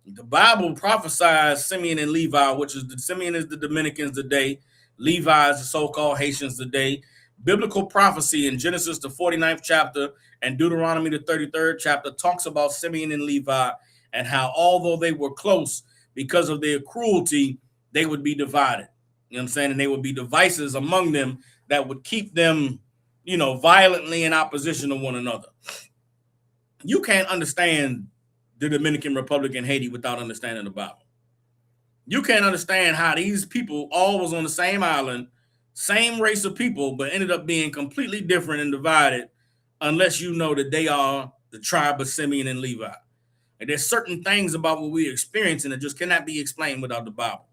The Bible prophesies Simeon and Levi, which is Simeon is the Dominicans today, Levi is the so-called Haitians today. Biblical prophecy in Genesis, the 49th chapter, and Deuteronomy, the 33rd chapter, talks about Simeon and Levi and how although they were close, because of their cruelty, they would be divided. You know what I'm saying? And they would be devices among them that would keep them, violently in opposition to one another. You can't understand the Dominican Republic and Haiti without understanding the Bible. You can't understand how these people all was on the same island, same race of people, but ended up being completely different and divided unless you know that they are the tribe of Simeon and Levi. And there's certain things about what we're experiencing that just cannot be explained without the Bible.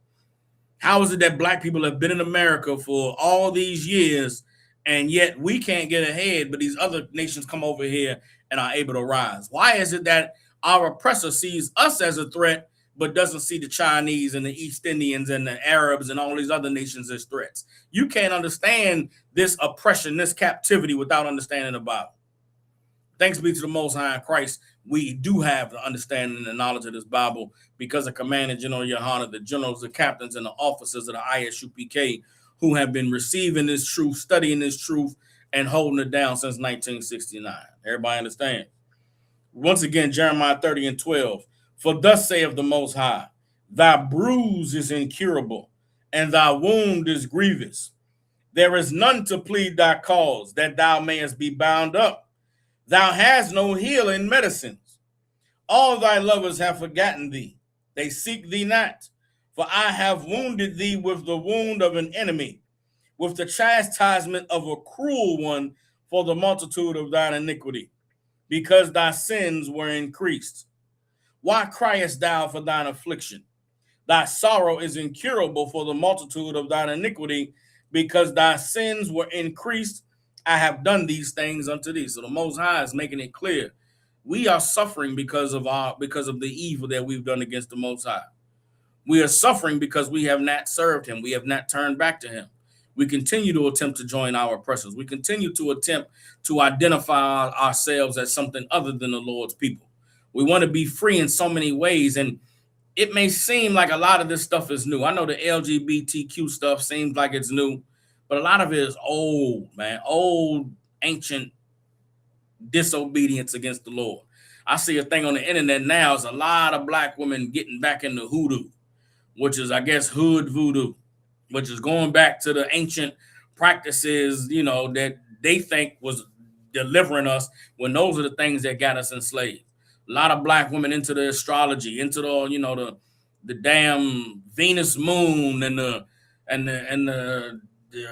How is it that black people have been in America for all these years, and yet we can't get ahead, but these other nations come over here and are able to rise? Why is it that our oppressor sees us as a threat, but doesn't see the Chinese and the East Indians and the Arabs and all these other nations as threats? You can't understand this oppression, this captivity without understanding the Bible. Thanks be to the Most High in Christ, we do have the understanding and the knowledge of this Bible because of Commander General Yohana, the generals, the captains, and the officers of the ISUPK who have been receiving this truth, studying this truth, and holding it down since 1969. Everybody understand? Once again, Jeremiah 30:12. For thus saith the Most High, thy bruise is incurable, and thy wound is grievous. There is none to plead thy cause, that thou mayest be bound up. Thou hast no healing medicines. All thy lovers have forgotten thee. They seek thee not. For I have wounded thee with the wound of an enemy, with the chastisement of a cruel one for the multitude of thine iniquity, because thy sins were increased. Why criest thou for thine affliction? Thy sorrow is incurable for the multitude of thine iniquity, because thy sins were increased. I have done these things unto thee. So the Most High is making it clear we are suffering because of the evil that we've done against the Most High. We are suffering because we have not served him. We have not turned back to him. We continue to attempt to join our oppressors. We continue to attempt to identify ourselves as something other than the Lord's people. We want to be free in so many ways, and it may seem like a lot of this stuff is new. I know the LGBTQ stuff seems like it's new, but a lot of it is old, man. Old, ancient disobedience against the Lord. I see a thing on the internet now. It's a lot of black women getting back into hoodoo, which is, I guess, hood voodoo, which is going back to the ancient practices, that they think was delivering us, when those are the things that got us enslaved. A lot of black women into the astrology, into the damn Venus moon and the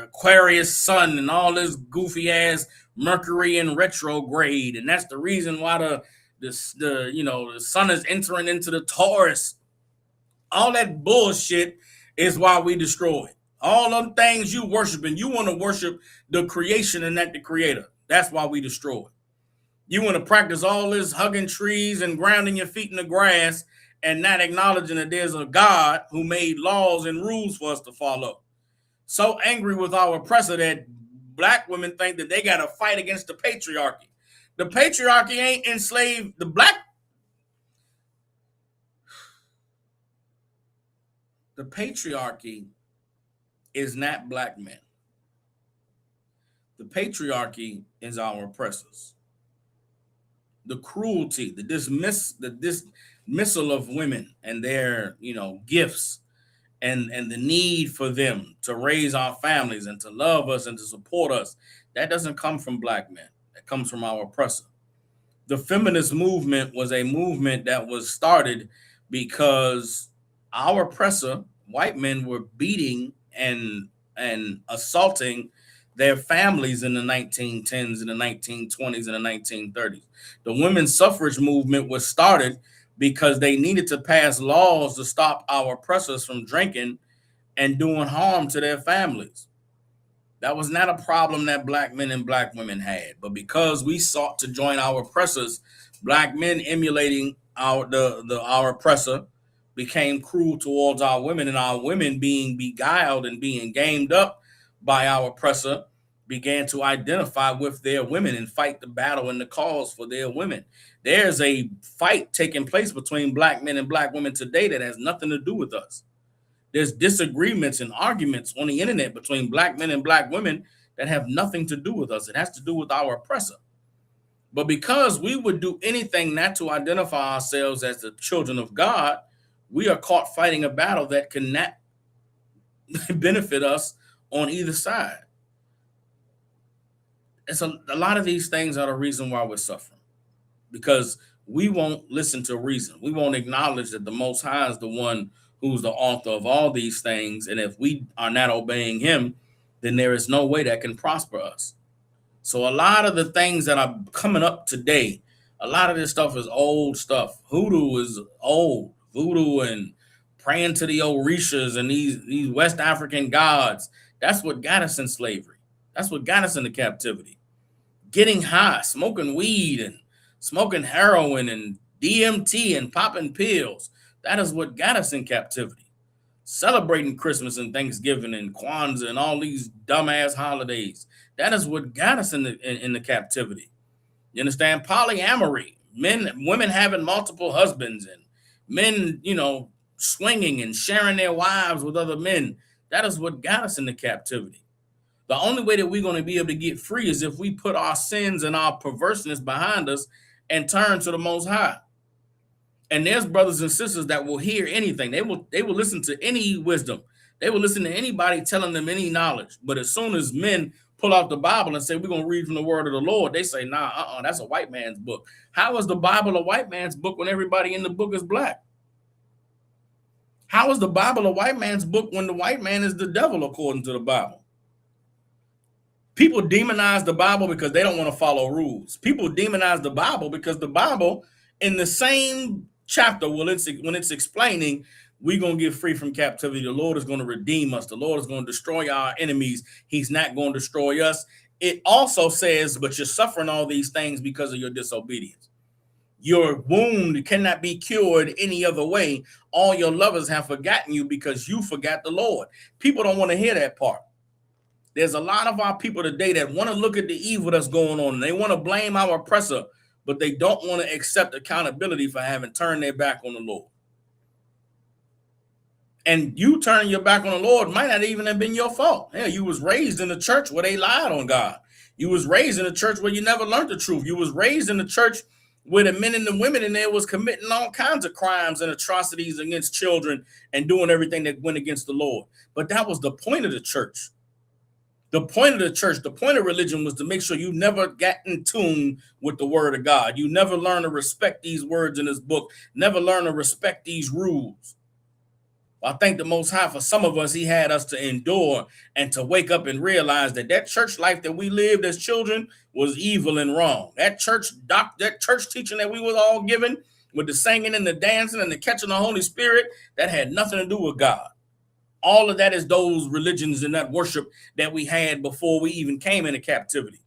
Aquarius sun and all this goofy ass Mercury in retrograde, and that's the reason why the sun is entering into the Taurus. All that bullshit is why we destroy it. All them things you worshiping, you want to worship the creation and not the creator. That's why we destroy it. You want to practice all this hugging trees and grounding your feet in the grass and not acknowledging that there's a God who made laws and rules for us to follow. So angry with our oppressor that black women think that they got to fight against the patriarchy. The patriarchy ain't enslaved the black. The patriarchy is not black men. The patriarchy is our oppressors. The cruelty, the dismissal of women and their, gifts and the need for them to raise our families and to love us and to support us, that doesn't come from black men. that comes from our oppressor. The feminist movement was a movement that was started because our oppressor, white men, were beating and assaulting their families in the 1910s and the 1920s and the 1930s. The women's suffrage movement was started because they needed to pass laws to stop our oppressors from drinking and doing harm to their families. That was not a problem that black men and black women had, but because we sought to join our oppressors, black men emulating our oppressor became cruel towards our women, and our women, being beguiled and being gamed up by our oppressor, began to identify with their women and fight the battle and the cause for their women. There's a fight taking place between black men and black women today that has nothing to do with us. There's disagreements and arguments on the internet between black men and black women that have nothing to do with us. It has to do with our oppressor. But because we would do anything not to identify ourselves as the children of God, we are caught fighting a battle that cannot benefit us on either side. It's a lot of these things are the reason why we're suffering, because we won't listen to reason. We won't acknowledge that the Most High is the one who's the author of all these things. And if we are not obeying him, then there is no way that can prosper us. So a lot of the things that are coming up today, a lot of this stuff is old stuff. Hoodoo is old. Voodoo and praying to the Orishas and these West African gods. That's what got us in slavery. That's what got us into captivity. Getting high, smoking weed and smoking heroin and DMT and popping pills. That is what got us in captivity. Celebrating Christmas and Thanksgiving and Kwanzaa and all these dumbass holidays. That is what got us in the captivity. You understand? Polyamory, women having multiple husbands and men, swinging and sharing their wives with other men. That is what got us into captivity. The only way that we're going to be able to get free is if we put our sins and our perverseness behind us and turn to the Most High. And there's brothers and sisters that will hear anything. They will listen to any wisdom. They will listen to anybody telling them any knowledge. But as soon as men pull out the Bible and say, we're going to read from the word of the Lord, they say, nah, that's a white man's book. How is the Bible a white man's book when everybody in the book is black? How is the Bible a white man's book when the white man is the devil, according to the Bible? People demonize the Bible because they don't want to follow rules. People demonize the Bible because the Bible, in the same chapter, when it's explaining, we're going to get free from captivity. The Lord is going to redeem us. The Lord is going to destroy our enemies. He's not going to destroy us. It also says, but you're suffering all these things because of your disobedience. Your wound cannot be cured any other way. All your lovers have forgotten you because you forgot the Lord. People don't want to hear that part. There's a lot of our people today that want to look at the evil that's going on. And they want to blame our oppressor, but they don't want to accept accountability for having turned their back on the Lord. And you turning your back on the Lord might not even have been your fault. Hell, you was raised in a church where they lied on God. You was raised in a church where you never learned the truth. You was raised in a church where the men and the women in there was committing all kinds of crimes and atrocities against children and doing everything that went against the Lord. But that was the point of the church. The point of the church, the point of religion was to make sure you never got in tune with the word of God. You never learn to respect these words in this book, never learn to respect these rules. I thank the Most High for some of us, he had us to endure and to wake up and realize that church life that we lived as children was evil and wrong. That church teaching that we was all given with the singing and the dancing and the catching the Holy Spirit, that had nothing to do with God. All of that is those religions and that worship that we had before we even came into captivity.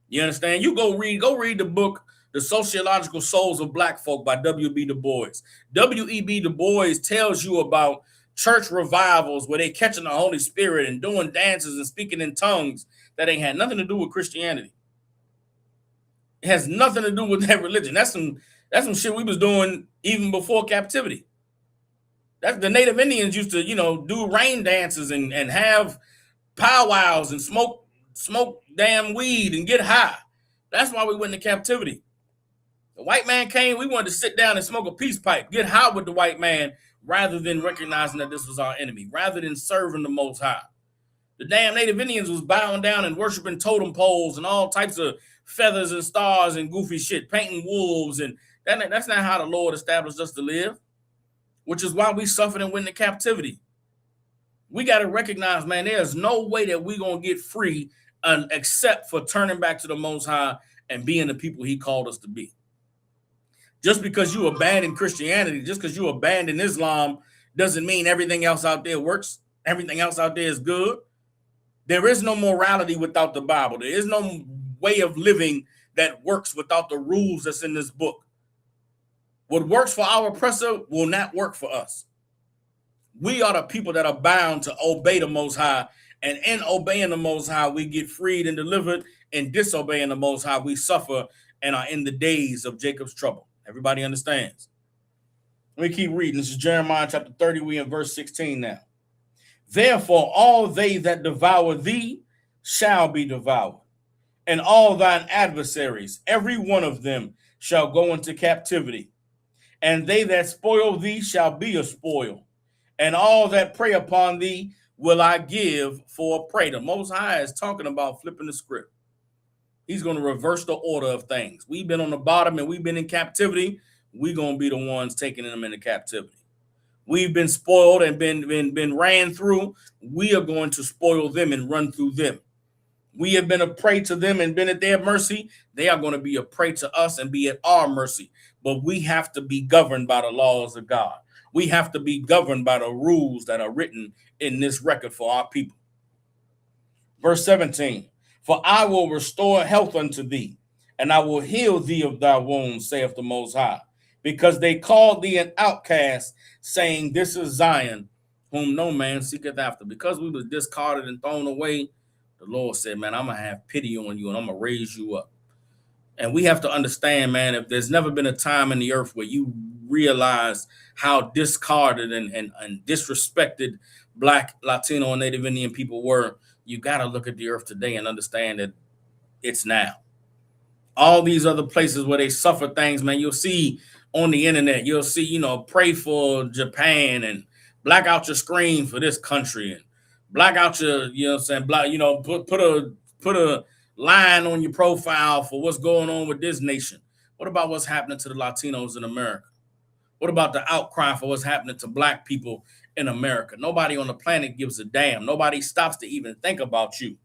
You understand? You go read the book, The Sociological Souls of Black Folk by W.B. Du Bois. W.E.B. Du Bois tells you about church revivals where they catching the Holy Spirit and doing dances and speaking in tongues that ain't had nothing to do with Christianity. It has nothing to do with that religion. That's some shit we was doing even before captivity. That's the Native Indians used to, do rain dances and have powwows and smoke damn weed and get high. That's why we went into captivity. The white man came, we wanted to sit down and smoke a peace pipe, get high with the white man, rather than recognizing that this was our enemy, rather than serving the Most High. The damn Native Indians was bowing down and worshiping totem poles and all types of feathers and stars and goofy shit, painting wolves. And that's not how the Lord established us to live, which is why we suffered and went into captivity. We got to recognize, man, there's no way that we're going to get free except for turning back to the Most High and being the people he called us to be. Just because you abandon Christianity, just because you abandon Islam, doesn't mean everything else out there works. Everything else out there is good. There is no morality without the Bible. There is no way of living that works without the rules that's in this book. What works for our oppressor will not work for us. We are the people that are bound to obey the Most High. And in obeying the Most High, we get freed and delivered. In disobeying the Most High, we suffer and are in the days of Jacob's trouble. Everybody understands. Let me keep reading. This is Jeremiah chapter 30. We in verse 16 now. Therefore, all they that devour thee shall be devoured, and all thine adversaries, every one of them, shall go into captivity. And they that spoil thee shall be a spoil, and all that prey upon thee will I give for a prey. The Most High is talking about flipping the script. He's going to reverse the order of things. We've been on the bottom and we've been in captivity. We're going to be the ones taking them into captivity. We've been spoiled and been ran through. We are going to spoil them and run through them. We have been a prey to them and been at their mercy. They are going to be a prey to us and be at our mercy. But we have to be governed by the laws of God. We have to be governed by the rules that are written in this record for our people. Verse 17, for I will restore health unto thee, and I will heal thee of thy wounds, saith the Most High, because they called thee an outcast, saying, this is Zion, whom no man seeketh after. Because we was discarded and thrown away, the Lord said, man, I'm going to have pity on you and I'm going to raise you up. And we have to understand, man, if there's never been a time in the earth where you realize how discarded and disrespected Black, Latino, and Native Indian people were, you got to look at the earth today and understand that it's now. All these other places where they suffer things, man, you'll see on the internet, you'll see, pray for Japan and black out your screen for this country and black out your, put a line on your profile for what's going on with this nation. What about what's happening to the Latinos in America? What about the outcry for what's happening to Black people in America? Nobody on the planet gives a damn. Nobody stops to even think about you.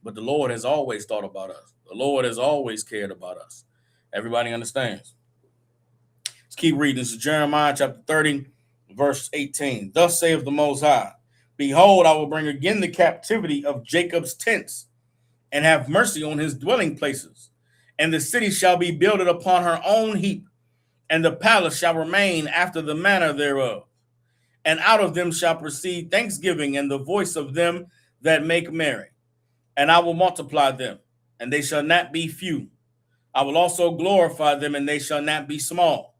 But the Lord has always thought about us. The Lord has always cared about us. Everybody understands. Let's keep reading. This is Jeremiah chapter 30, verse 18. Thus saith the Most High, behold, I will bring again the captivity of Jacob's tents, and have mercy on his dwelling places. And the city shall be builded upon her own heap, and the palace shall remain after the manner thereof. And out of them shall proceed thanksgiving and the voice of them that make merry. And I will multiply them, and they shall not be few. I will also glorify them, and they shall not be small.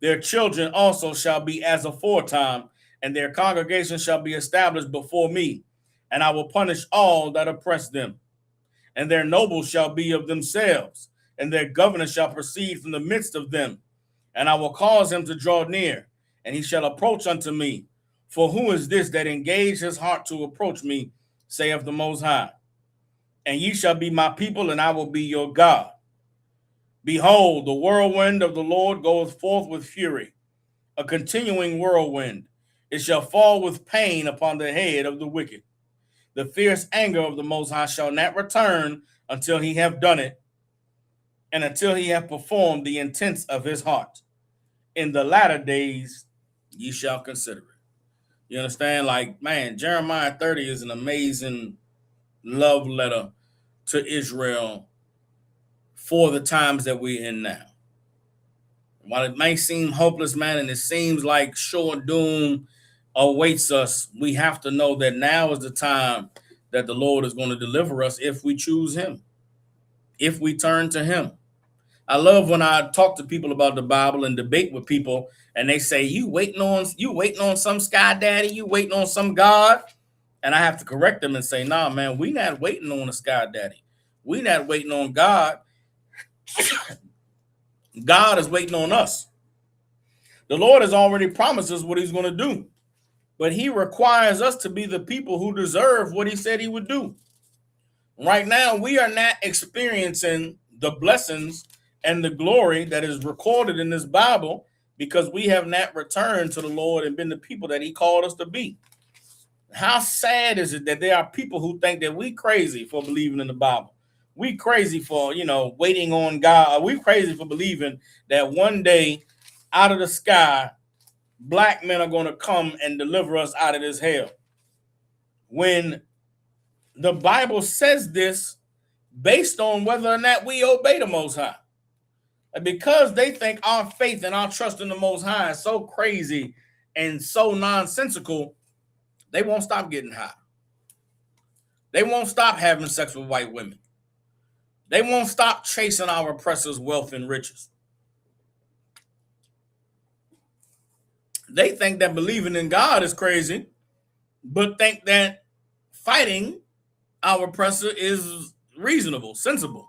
Their children also shall be as aforetime, and their congregation shall be established before me. And I will punish all that oppress them. And their nobles shall be of themselves, and their governor shall proceed from the midst of them. And I will cause him to draw near, and he shall approach unto me. For who is this that engaged his heart to approach me, saith the Most High? And ye shall be my people, and I will be your God. Behold, the whirlwind of the Lord goeth forth with fury, a continuing whirlwind. It shall fall with pain upon the head of the wicked. The fierce anger of the Most High shall not return until he have done it, and until he have performed the intents of his heart. In the latter days, ye shall consider it. You understand? Like, man, Jeremiah 30 is an amazing love letter to Israel for the times that we're in now. While it may seem hopeless, man, and it seems like sure doom awaits us, we have to know that now is the time that the Lord is going to deliver us if we choose him, if we turn to him. I love when I talk to people about the Bible and debate with people, and they say, you waiting on some sky daddy, you waiting on some God. And I have to correct them and say, nah, man, we not waiting on a sky daddy. We not waiting on God. God is waiting on us. The Lord has already promised us what he's going to do. but he requires us to be the people who deserve what he said he would do. Right now, we are not experiencing the blessings and the glory that is recorded in this Bible because we have not returned to the Lord and been the people that he called us to be. How sad is it that there are people who think that we crazy for believing in the Bible? We crazy for, waiting on God. We crazy for believing that one day out of the sky, black men are going to come and deliver us out of this hell. When the Bible says this based on whether or not we obey the Most High. And because they think our faith and our trust in the Most High is so crazy and so nonsensical, they won't stop getting high. They won't stop having sex with white women. They won't stop chasing our oppressors' wealth and riches. They think that believing in God is crazy, but think that fighting our oppressor is reasonable, sensible.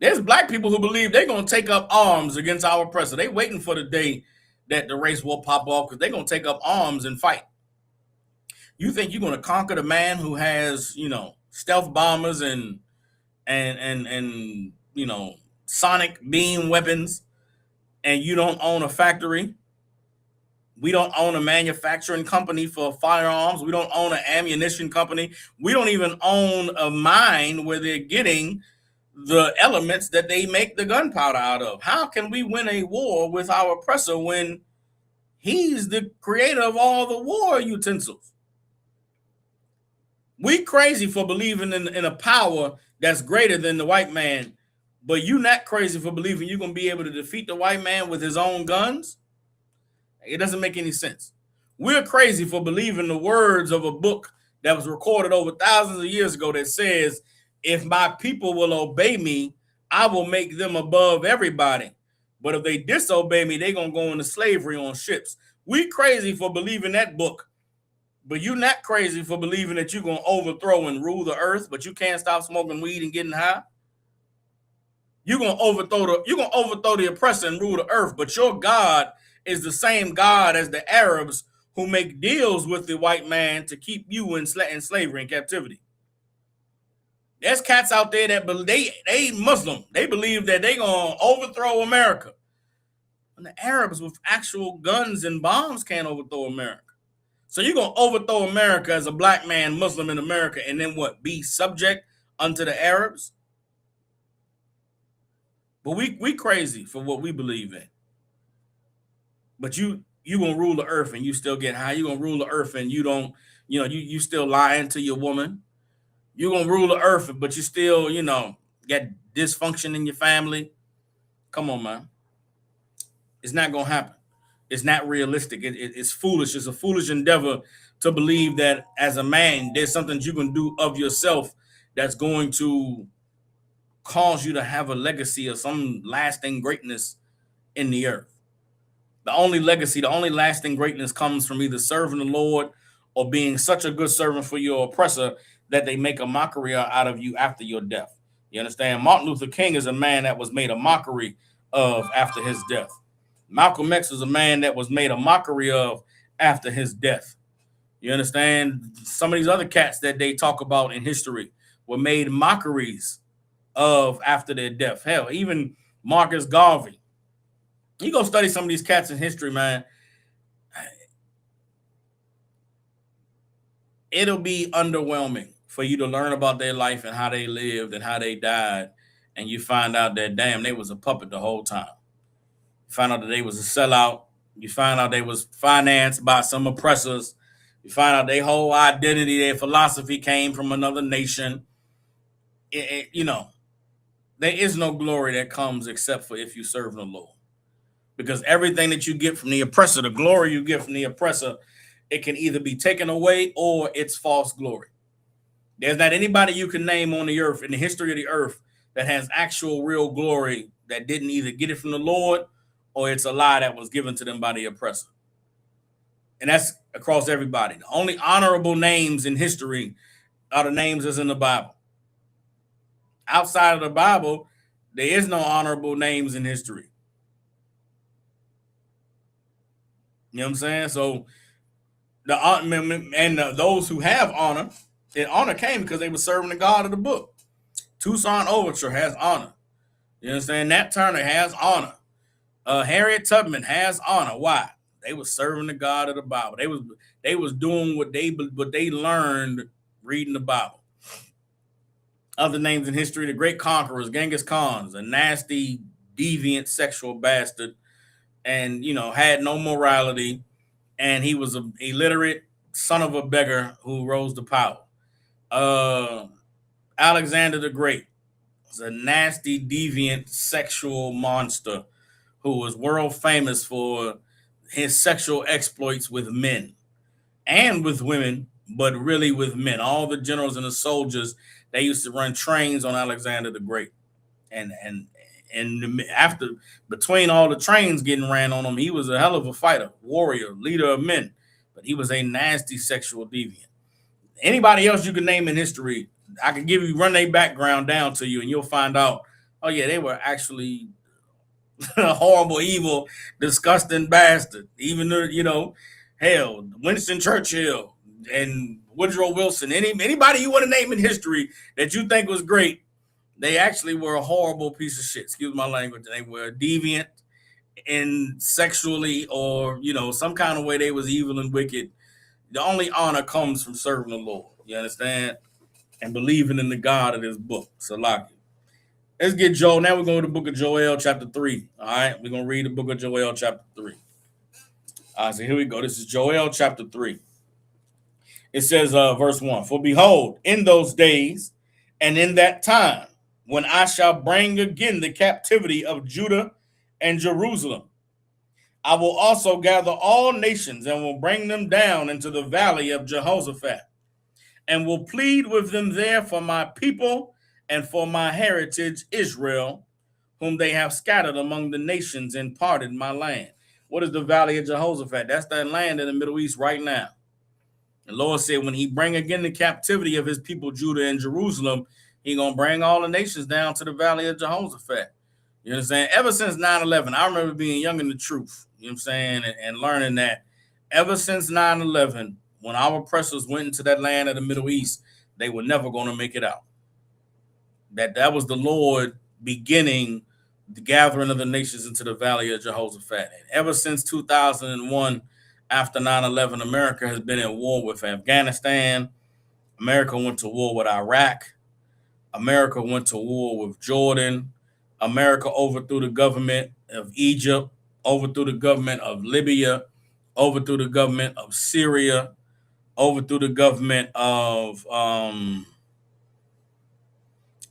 There's black people who believe they're going to take up arms against our oppressor. They waiting for the day that the race will pop off because they're going to take up arms and fight. You think you're going to conquer the man who has, stealth bombers and sonic beam weapons, and you don't own a factory? We don't own a manufacturing company for firearms. We don't own an ammunition company. We don't even own a mine where they're getting the elements that they make the gunpowder out of. How can we win a war with our oppressor when he's the creator of all the war utensils? We crazy for believing in a power that's greater than the white man, but you not crazy for believing you're going to be able to defeat the white man with his own guns? It doesn't make any sense. We're crazy for believing the words of a book that was recorded over thousands of years ago that says, if my people will obey me, I will make them above everybody. But if they disobey me, they're going to go into slavery on ships. We crazy for believing that book, but you're not crazy for believing that you're going to overthrow and rule the earth, but you can't stop smoking weed and getting high. You're going to overthrow the oppressor and rule the earth, but your God is the same God as the Arabs who make deals with the white man to keep you in slavery and captivity. There's cats out there that they Muslim. They believe that they're going to overthrow America. And the Arabs with actual guns and bombs can't overthrow America. So you're going to overthrow America as a black man, Muslim in America, and then what? Be subject unto the Arabs? But we crazy for what we believe in. But you gonna rule the earth and you still get high. You gonna rule the earth and you don't, you still lying to your woman. You gonna rule the earth, but you still, get dysfunction in your family. Come on, man. It's not gonna happen. It's not realistic. It's foolish. It's a foolish endeavor to believe that as a man, there's something you can do of yourself that's going to cause you to have a legacy of some lasting greatness in the earth. The only legacy, the only lasting greatness comes from either serving the Lord or being such a good servant for your oppressor that they make a mockery out of you after your death. You understand? Martin Luther King is a man that was made a mockery of after his death. Malcolm X was a man that was made a mockery of after his death. You understand? Some of these other cats that they talk about in history were made mockeries of after their death. Hell, even Marcus Garvey. You go study some of these cats in history, man. It'll be underwhelming for you to learn about their life and how they lived and how they died. And you find out that, damn, they was a puppet the whole time. You find out that they was a sellout. You find out they was financed by some oppressors. You find out their whole identity, their philosophy came from another nation. There is no glory that comes except for if you serve the Lord. Because everything that you get from the oppressor, the glory you get from the oppressor, it can either be taken away or it's false glory. There's not anybody you can name on the earth, in the history of the earth, that has actual real glory that didn't either get it from the Lord or it's a lie that was given to them by the oppressor. And that's across everybody. The only honorable names in history are the names that's in the Bible. Outside of the Bible, there is no honorable names in history. You know what I'm saying? So those who have honor, and honor came because they were serving the God of the book. Toussaint Overture has honor. You understand? Nat Turner has honor. Harriet Tubman has honor. Why? They were serving the God of the Bible. They was doing what they learned reading the Bible. Other names in history: the great conquerors, Genghis Khan, a nasty, deviant, sexual bastard, and had no morality, and he was an illiterate son of a beggar who rose to power. Alexander the Great was a nasty, deviant, sexual monster who was world famous for his sexual exploits with men and with women, but really with men. All the generals and the soldiers, they used to run trains on Alexander the Great. And after, between all the trains getting ran on him, he was a hell of a fighter, warrior, leader of men, but he was a nasty sexual deviant. Anybody else you can name in history, I can run their background down to you, and you'll find out, oh yeah, they were actually a horrible, evil, disgusting bastard. Even though, hell, Winston Churchill and Woodrow Wilson, anybody you want to name in history that you think was great, they actually were a horrible piece of shit. Excuse my language. They were deviant and sexually, or some kind of way they was evil and wicked. The only honor comes from serving the Lord. You understand? And believing in the God of this book. Salaki. Let's get Joel. Now we're going to the book of Joel, chapter 3. All right. We're going to read the book of Joel, chapter 3. All right. So here we go. This is Joel, chapter 3. It says, verse 1. For behold, in those days and in that time, when I shall bring again the captivity of Judah and Jerusalem, I will also gather all nations and will bring them down into the valley of Jehoshaphat, and will plead with them there for my people and for my heritage Israel, whom they have scattered among the nations and parted my land. What is the valley of Jehoshaphat? That's that land in the Middle East right now. The Lord said when he bring again the captivity of his people Judah and Jerusalem, he going to bring all the nations down to the valley of Jehoshaphat. You understand? Ever since 9/11, I remember being young in the truth, you know what I'm saying, and learning that ever since 9/11, when our oppressors went into that land of the Middle East, they were never going to make it out. That was the Lord beginning the gathering of the nations into the valley of Jehoshaphat. And ever since 2001, after 9/11, America has been at war with Afghanistan. America went to war with Iraq. America went to war with Jordan. America overthrew the government of Egypt, overthrew the government of Libya, overthrew the government of Syria, overthrew the government of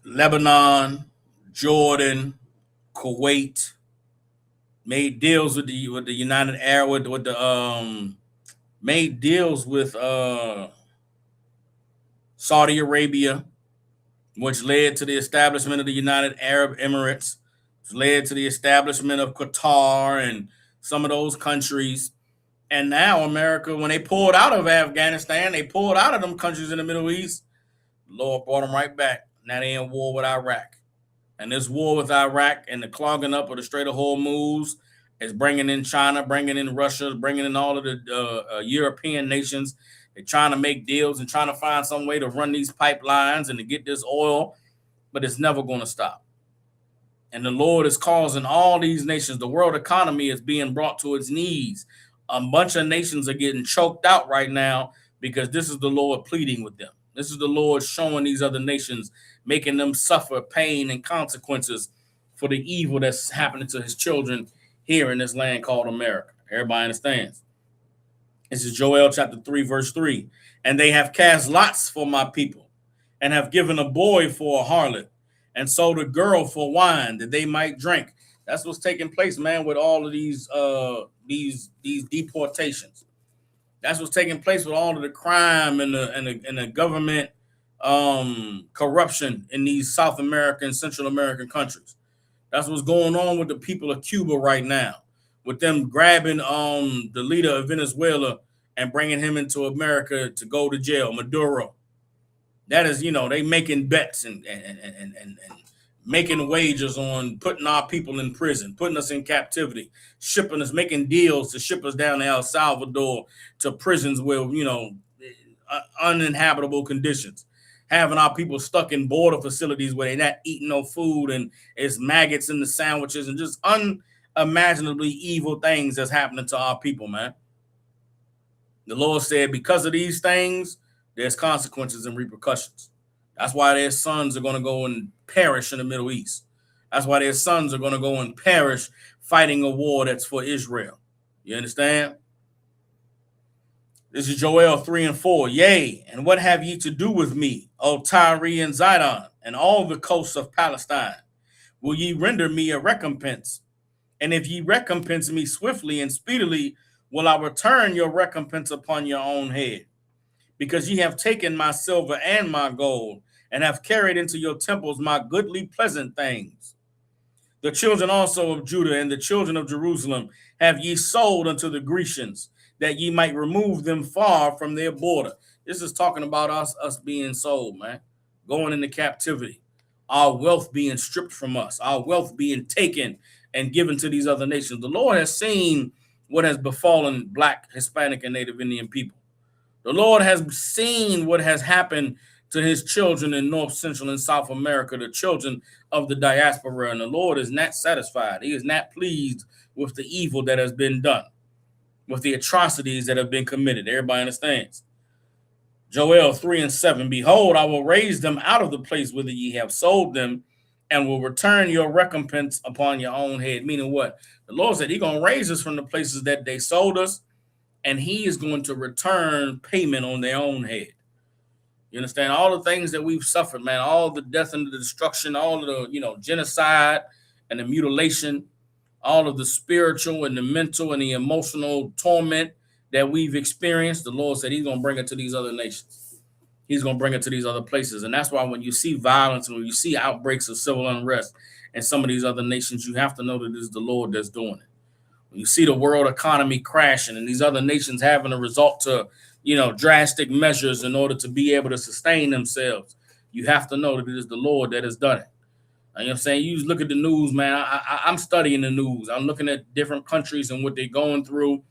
Lebanon, Jordan, Kuwait, made deals with the United Arab made deals with Saudi Arabia, which led to the establishment of the United Arab Emirates, which led to the establishment of Qatar and some of those countries. And now America, when they pulled out of Afghanistan, they pulled out of them countries in the Middle East, the Lord brought them right back. Now they're in war with Iraq. And this war with Iraq and the clogging up of the Strait of Hormuz is bringing in China, bringing in Russia, bringing in all of the European nations. They're trying to make deals and trying to find some way to run these pipelines and to get this oil, but it's never going to stop. And the Lord is causing all these nations, the world economy is being brought to its knees. A bunch of nations are getting choked out right now because this is the Lord pleading with them. This is the Lord showing these other nations, making them suffer pain and consequences for the evil that's happening to his children here in this land called America. Everybody understands. This is Joel chapter 3, verse 3. And they have cast lots for my people and have given a boy for a harlot and sold a girl for wine that they might drink. That's what's taking place, man, with all of these deportations. That's what's taking place with all of the crime and the government corruption in these South American, Central American countries. That's what's going on with the people of Cuba right now, with them grabbing the leader of Venezuela and bringing him into America to go to jail, Maduro. That is, they making bets and making wages on putting our people in prison, putting us in captivity, shipping us, making deals to ship us down to El Salvador to prisons where, uninhabitable conditions, having our people stuck in border facilities where they're not eating no food and it's maggots in the sandwiches and just unimaginably evil things that's happening to our people, man. The Lord said, because of these things, there's consequences and repercussions. That's why their sons are going to go and perish in the Middle East. That's why their sons are going to go and perish fighting a war that's for Israel. You understand? This is Joel 3:4. Yea, and what have ye to do with me, O Tyre and Zidon, and all the coasts of Palestine? Will ye render me a recompense? And if ye recompense me swiftly and speedily, will I return your recompense upon your own head? Because ye have taken my silver and my gold, and have carried into your temples my goodly pleasant things. The children also of Judah and the children of Jerusalem have ye sold unto the Grecians, that ye might remove them far from their border. This is talking about us being sold, man, going into captivity, our wealth being stripped from us, our wealth being taken and given to these other nations. The Lord has seen what has befallen Black, Hispanic, and Native Indian people. The Lord has seen what has happened to his children in North, Central, and South America, the children of the diaspora, and the Lord is not satisfied. He is not pleased with the evil that has been done, with the atrocities that have been committed. Everybody understands. Joel 3:7, behold, I will raise them out of the place whither ye have sold them, and will return your recompense upon your own head. Meaning what? The Lord said he's going to raise us from the places that they sold us, and he is going to return payment on their own head. You understand? All the things that we've suffered, man, all the death and the destruction, all of the, genocide and the mutilation, all of the spiritual and the mental and the emotional torment that we've experienced, the Lord said he's going to bring it to these other nations. He's going to bring it to these other places. And that's why when you see violence and when you see outbreaks of civil unrest in some of these other nations, you have to know that it is the Lord that's doing it. When you see the world economy crashing and these other nations having to resort to, drastic measures in order to be able to sustain themselves, you have to know that it is the Lord that has done it. You know what I'm saying? You just look at the news, man. I'm studying the news. I'm looking at different countries and what they're going through.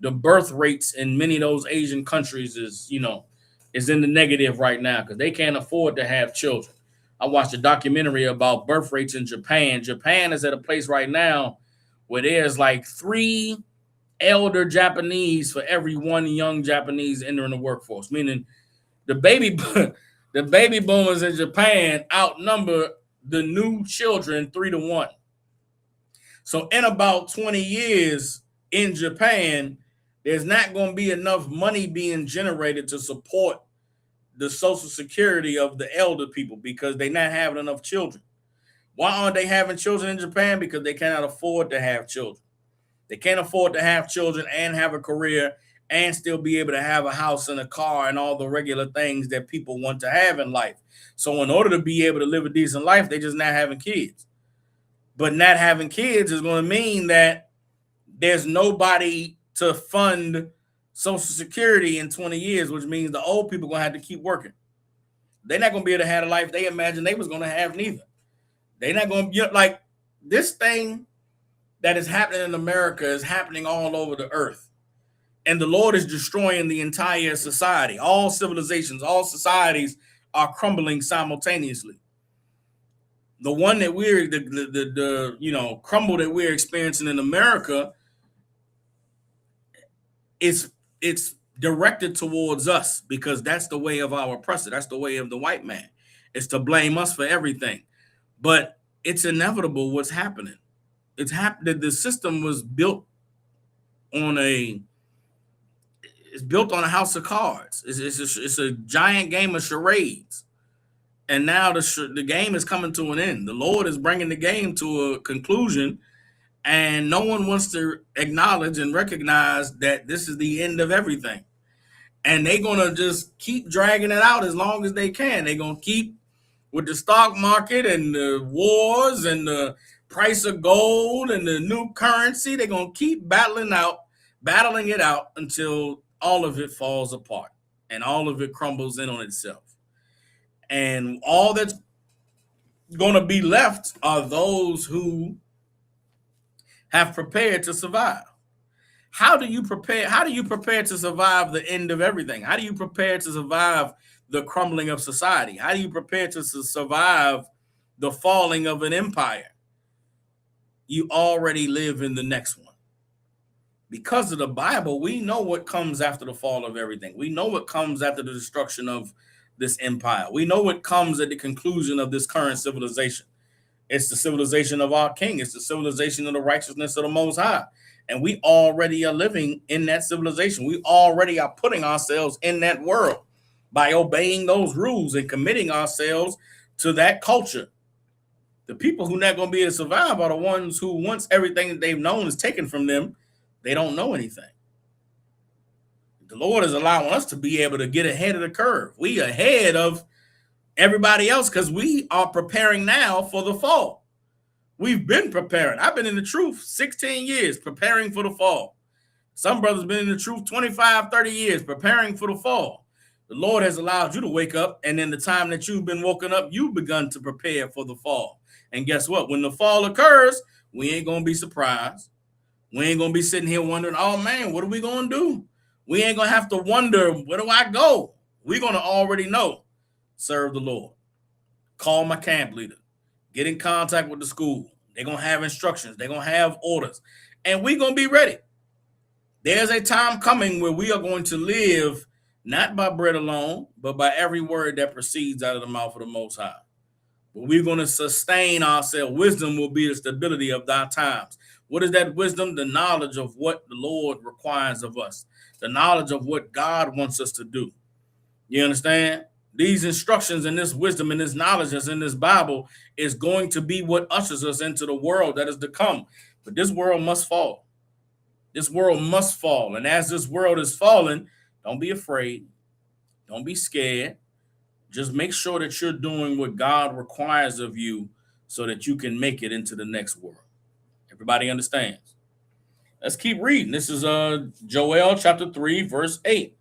The birth rates in many of those Asian countries is in the negative right now because they can't afford to have children. I watched a documentary about birth rates in Japan. Japan is at a place right now where there's like 3 elder Japanese for every 1 young Japanese entering the workforce, meaning the baby boomers in Japan outnumber the new children 3-1. So in about 20 years in Japan, there's not going to be enough money being generated to support the Social Security of the elder people because they're not having enough children. Why aren't they having children in Japan? Because they cannot afford to have children. They can't afford to have children and have a career and still be able to have a house and a car and all the regular things that people want to have in life. So in order to be able to live a decent life, they're just not having kids. But not having kids is going to mean that there's nobody to fund Social Security in 20 years, which means the old people are going to have to keep working. They're not going to be able to have a life they imagined they was going to have neither. They're not going to, like, this thing that is happening in America is happening all over the earth. And the Lord is destroying the entire society. All civilizations, all societies are crumbling simultaneously. The one that we're, the crumble that we're experiencing in America, it's directed towards us because that's the way of our oppressor. That's the way of the white man. It's to blame us for everything. But it's inevitable what's happening. It's happened. The system was built on a house of cards. It's a giant game of charades. And now the game is coming to an end. The Lord is bringing the game to a conclusion, and no one wants to acknowledge and recognize that this is the end of everything. And they're going to just keep dragging it out as long as they can. They're going to keep with the stock market and the wars and the price of gold and the new currency. They're going to keep battling it out until all of it falls apart and all of it crumbles in on itself. And all that's going to be left are those who have prepared to survive. How do you prepare? How do you prepare to survive the end of everything? How do you prepare to survive the crumbling of society? How do you prepare to survive the falling of an empire? You already live in the next one. Because of the Bible, we know what comes after the fall of everything. We know what comes after the destruction of this empire. We know what comes at the conclusion of this current civilization. It's the civilization of our King. It's the civilization of the righteousness of the Most High. And we already are living in that civilization. We already are putting ourselves in that world by obeying those rules and committing ourselves to that culture. The people who are not going to be able to survive are the ones who, once everything that they've known is taken from them, they don't know anything. The Lord is allowing us to be able to get ahead of the curve. We are ahead of everybody else because we are preparing now for the fall. We've been preparing. I've been in the truth 16 years preparing for the fall. Some brothers been in the truth 25, 30 years preparing for the fall. The Lord has allowed you to wake up, and in the time that you've been woken up, you've begun to prepare for the fall. And guess what? When the fall occurs, we ain't going to be surprised. We ain't going to be sitting here wondering, oh, man, what are we going to do? We ain't going to have to wonder, where do I go? We're going to already know. Serve the Lord. Call my camp leader. Get in contact with the school. They're going to have instructions. They're going to have orders. And we're going to be ready. There's a time coming where we are going to live not by bread alone, but by every word that proceeds out of the mouth of the Most High. But we're going to sustain ourselves. Wisdom will be the stability of thy times. What is that wisdom? The knowledge of what the Lord requires of us. The knowledge of what God wants us to do. You understand? These instructions and this wisdom and this knowledge that's in this Bible is going to be what ushers us into the world that is to come. But this world must fall. This world must fall. And as this world is falling, don't be afraid. Don't be scared. Just make sure that you're doing what God requires of you so that you can make it into the next world. Everybody understands? Let's keep reading. This is Joel chapter 3, verse 8.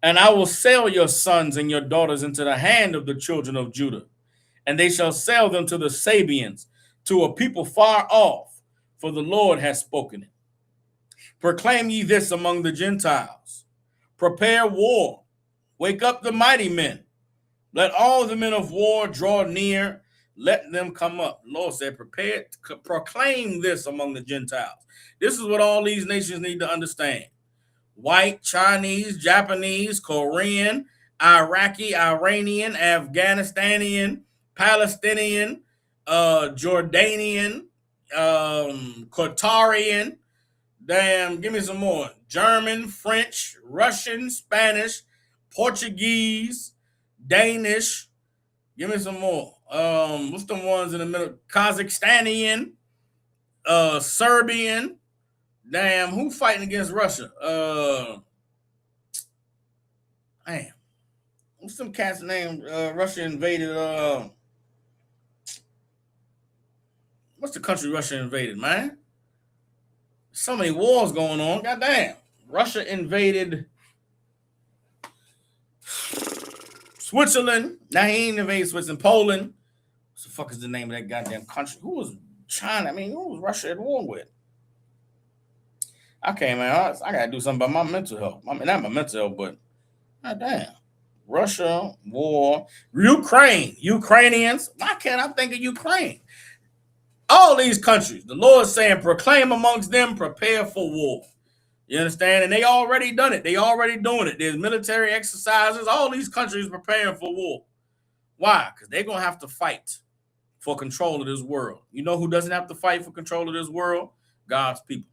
And I will sell your sons and your daughters into the hand of the children of Judah, and they shall sell them to the Sabians, to a people far off, for the Lord has spoken it. Proclaim ye this among the Gentiles. Prepare war. Wake up the mighty men. Let all the men of war draw near. Let them come up. The Lord said, prepare, proclaim this among the Gentiles. This is what all these nations need to understand. White, Chinese, Japanese, Korean, Iraqi, Iranian, Afghanistanian, Palestinian, Jordanian, Qatarian, give me some more. German, French, Russian, Spanish, Portuguese, Danish. Give me some more. What's the ones in the middle? Kazakhstanian, Serbian. Who fighting against Russia? What's some cats named Russia invaded? What's the country Russia invaded, man? So many wars going on. Goddamn. Russia invaded Switzerland. Now he ain't invaded Switzerland. Poland. What the fuck is the name of that goddamn country? Who was China? I mean, who was Russia at war with? Okay, man, I gotta do something about my mental health. I mean, not my mental health, but goddamn. Russia, war, Ukrainians. Why can't I think of Ukraine? All these countries, the Lord's saying, proclaim amongst them, prepare for war. You understand? And they already done it. They already doing it. There's military exercises. All these countries preparing for war. Why? Because they're going to have to fight for control of this world. You know who doesn't have to fight for control of this world? God's people.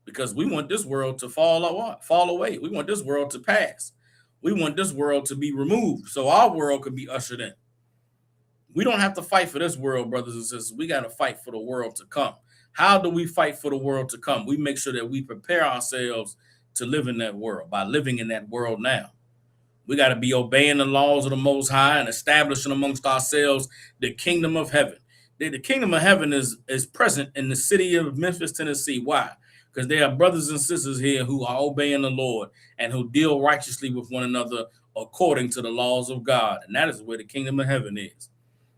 Because we want this world to fall away. We want this world to pass. We want this world to be removed so our world could be ushered in. We don't have to fight for this world, brothers and sisters. We got to fight for the world to come. How do we fight for the world to come? We make sure that we prepare ourselves to live in that world by living in that world now. We got to be obeying the laws of the Most High and establishing amongst ourselves the kingdom of heaven. The kingdom of heaven is present in the city of Memphis, Tennessee. Why? Because there are brothers and sisters here who are obeying the Lord and who deal righteously with one another according to the laws of God. And that is where the kingdom of heaven is.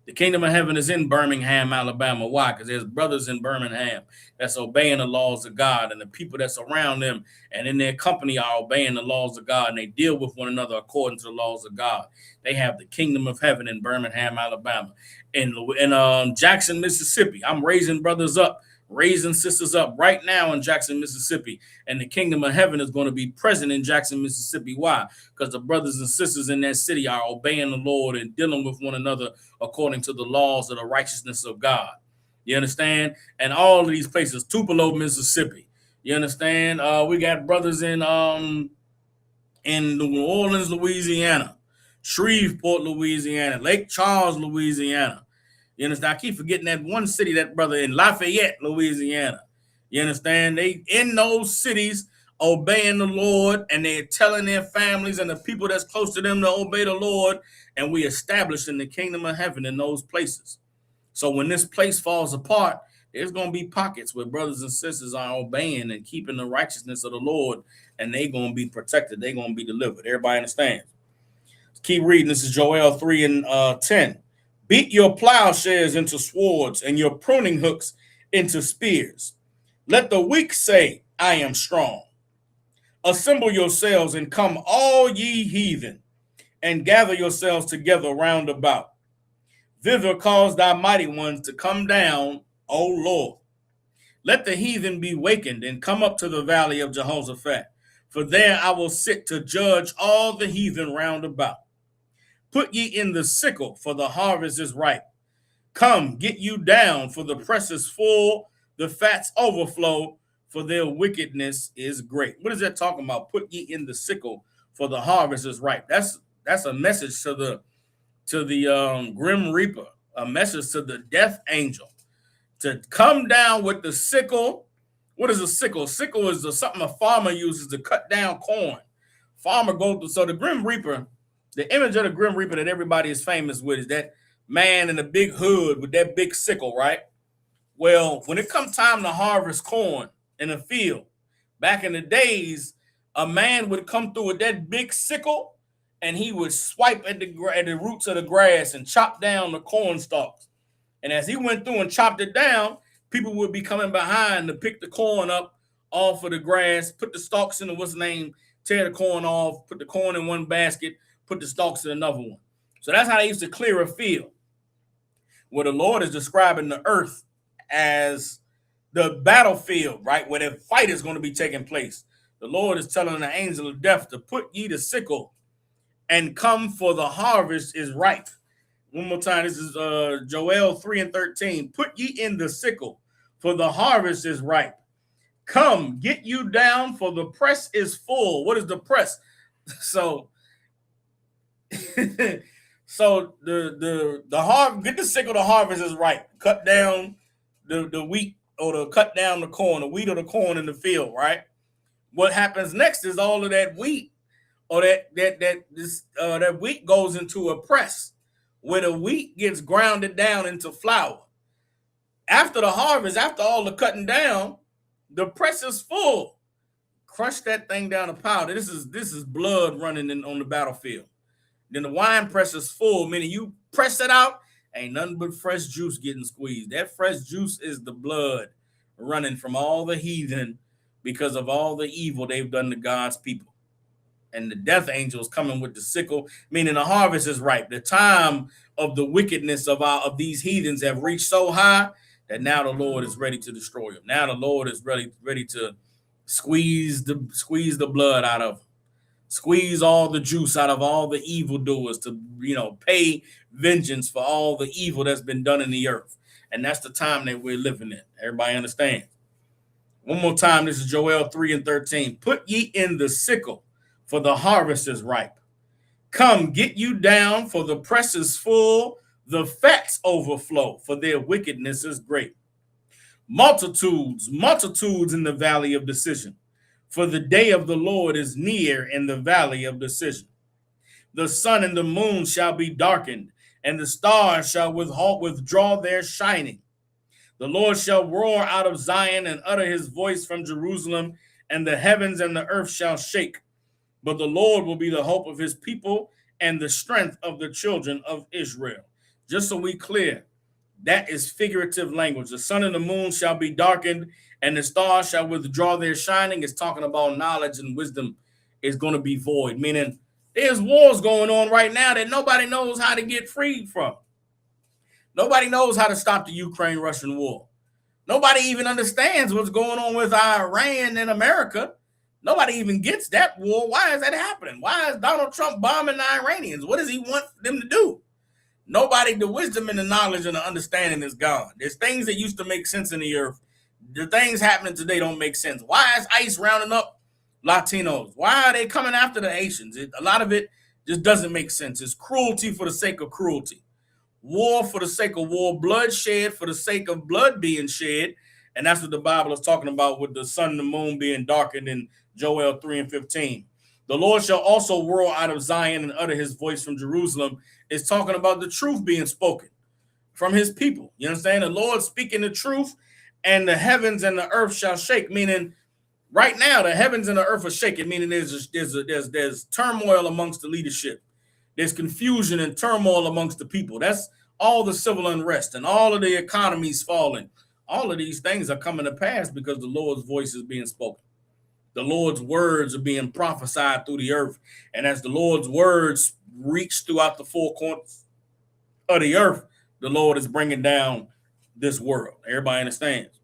The kingdom of heaven is in Birmingham, Alabama. Why? Because there's brothers in Birmingham that's obeying the laws of God, and the people that's around them and in their company are obeying the laws of God, and they deal with one another according to the laws of God. They have the kingdom of heaven in Birmingham, Alabama. In Jackson, Mississippi, I'm raising brothers up, raising sisters up right now in Jackson, Mississippi. And the kingdom of heaven is going to be present in Jackson, Mississippi. Why? Because the brothers and sisters in that city are obeying the Lord and dealing with one another according to the laws of the righteousness of God. You understand? And all of these places, Tupelo, Mississippi. You understand? We got brothers in New Orleans, Louisiana, Shreveport, Louisiana, Lake Charles, Louisiana. You understand? I keep forgetting that one city, that brother in Lafayette, Louisiana. You understand? They in those cities obeying the Lord, and they're telling their families and the people that's close to them to obey the Lord, and we establishing the kingdom of heaven in those places. So when this place falls apart, there's going to be pockets where brothers and sisters are obeying and keeping the righteousness of the Lord, and they're going to be protected. They're going to be delivered. Everybody understands? Let's keep reading. This is Joel 3 and 10. Beat your plowshares into swords and your pruning hooks into spears. Let the weak say, I am strong. Assemble yourselves and come, all ye heathen, and gather yourselves together round about. Thither cause thy mighty ones to come down, O Lord. Let the heathen be wakened and come up to the valley of Jehoshaphat, for there I will sit to judge all the heathen round about. Put ye in the sickle, for the harvest is ripe. Come, get you down, for the press is full, the fats overflow, for their wickedness is great. What is that talking about? Put ye in the sickle, for the harvest is ripe. That's a message to the grim reaper, a message to the death angel, to come down with the sickle. What is a sickle? Sickle is something a farmer uses to cut down corn. Farmer goes so the grim reaper. The image of the grim reaper that everybody is famous with is that man in a big hood with that big sickle, right? Well, when it comes time to harvest corn in a field, back in the days, a man would come through with that big sickle and he would swipe at the roots of the grass and chop down the corn stalks. And as he went through and chopped it down, people would be coming behind to pick the corn up off of the grass, put the stalks in tear the corn off, put the corn in one basket, put the stalks in another one. So that's how they used to clear a field. Where the Lord is describing the earth as the battlefield, right? Where the fight is going to be taking place. The Lord is telling the angel of death to put ye the sickle and come, for the harvest is ripe. One more time. This is Joel 3 and 13. Put ye in the sickle, for the harvest is ripe. Come, get you down, for the press is full. What is the press? So the get the sickle, the harvest is ripe. Cut down the wheat, or to cut down the corn, the wheat or the corn in the field, right? What happens next is all of that wheat, or that wheat goes into a press where the wheat gets grounded down into flour. After the harvest, after all the cutting down, the press is full. Crush that thing down to powder. This is blood running on the battlefield. Then the wine press is full, meaning you press it out, ain't nothing but fresh juice getting squeezed. That fresh juice is the blood running from all the heathen because of all the evil they've done to God's people. And the death angel is coming with the sickle, meaning the harvest is ripe. The time of the wickedness of these heathens have reached so high that now the Lord is ready to destroy them. Now the Lord is ready to squeeze the blood out of them. Squeeze all the juice out of all the evildoers to, pay vengeance for all the evil that's been done in the earth. And that's the time that we're living in. Everybody understand? One more time. This is Joel 3 and 13. Put ye in the sickle, for the harvest is ripe. Come, get you down, for the press is full, the fats overflow, for their wickedness is great. Multitudes in the valley of decision, for the day of the Lord is near in the valley of decision. The sun and the moon shall be darkened, and the stars shall withdraw their shining. The Lord shall roar out of Zion and utter his voice from Jerusalem, and the heavens and the earth shall shake. But the Lord will be the hope of his people and the strength of the children of Israel. Just so we clear, that is figurative language. The sun and the moon shall be darkened, and the stars shall withdraw their shining. It's talking about knowledge and wisdom is going to be void, meaning there's wars going on right now that nobody knows how to get freed from. Nobody knows how to stop the Ukraine-Russian war. Nobody even understands what's going on with Iran and America. Nobody even gets that war. Why is that happening? Why is Donald Trump bombing the Iranians? What does he want them to do? Nobody, the wisdom and the knowledge and the understanding is gone. There's things that used to make sense in the earth. The things happening today don't make sense. Why is ICE rounding up Latinos? Why are they coming after the Haitians? A lot of it just doesn't make sense. It's cruelty for the sake of cruelty. War for the sake of war, bloodshed for the sake of blood being shed. And that's what the Bible is talking about with the sun and the moon being darkened in Joel 3:15. The Lord shall also roar out of Zion and utter his voice from Jerusalem. It's talking about the truth being spoken from his people. You understand? The Lord speaking the truth, and the heavens and the earth shall shake, meaning right now the heavens and the earth are shaking, meaning there's turmoil amongst the leadership. There's confusion and turmoil amongst the people. That's all the civil unrest and all of the economies falling. All of these things are coming to pass because the Lord's voice is being spoken. The Lord's words are being prophesied through the earth. And as the Lord's words reach throughout the four corners of the earth, the Lord is bringing down this world. Everybody understands?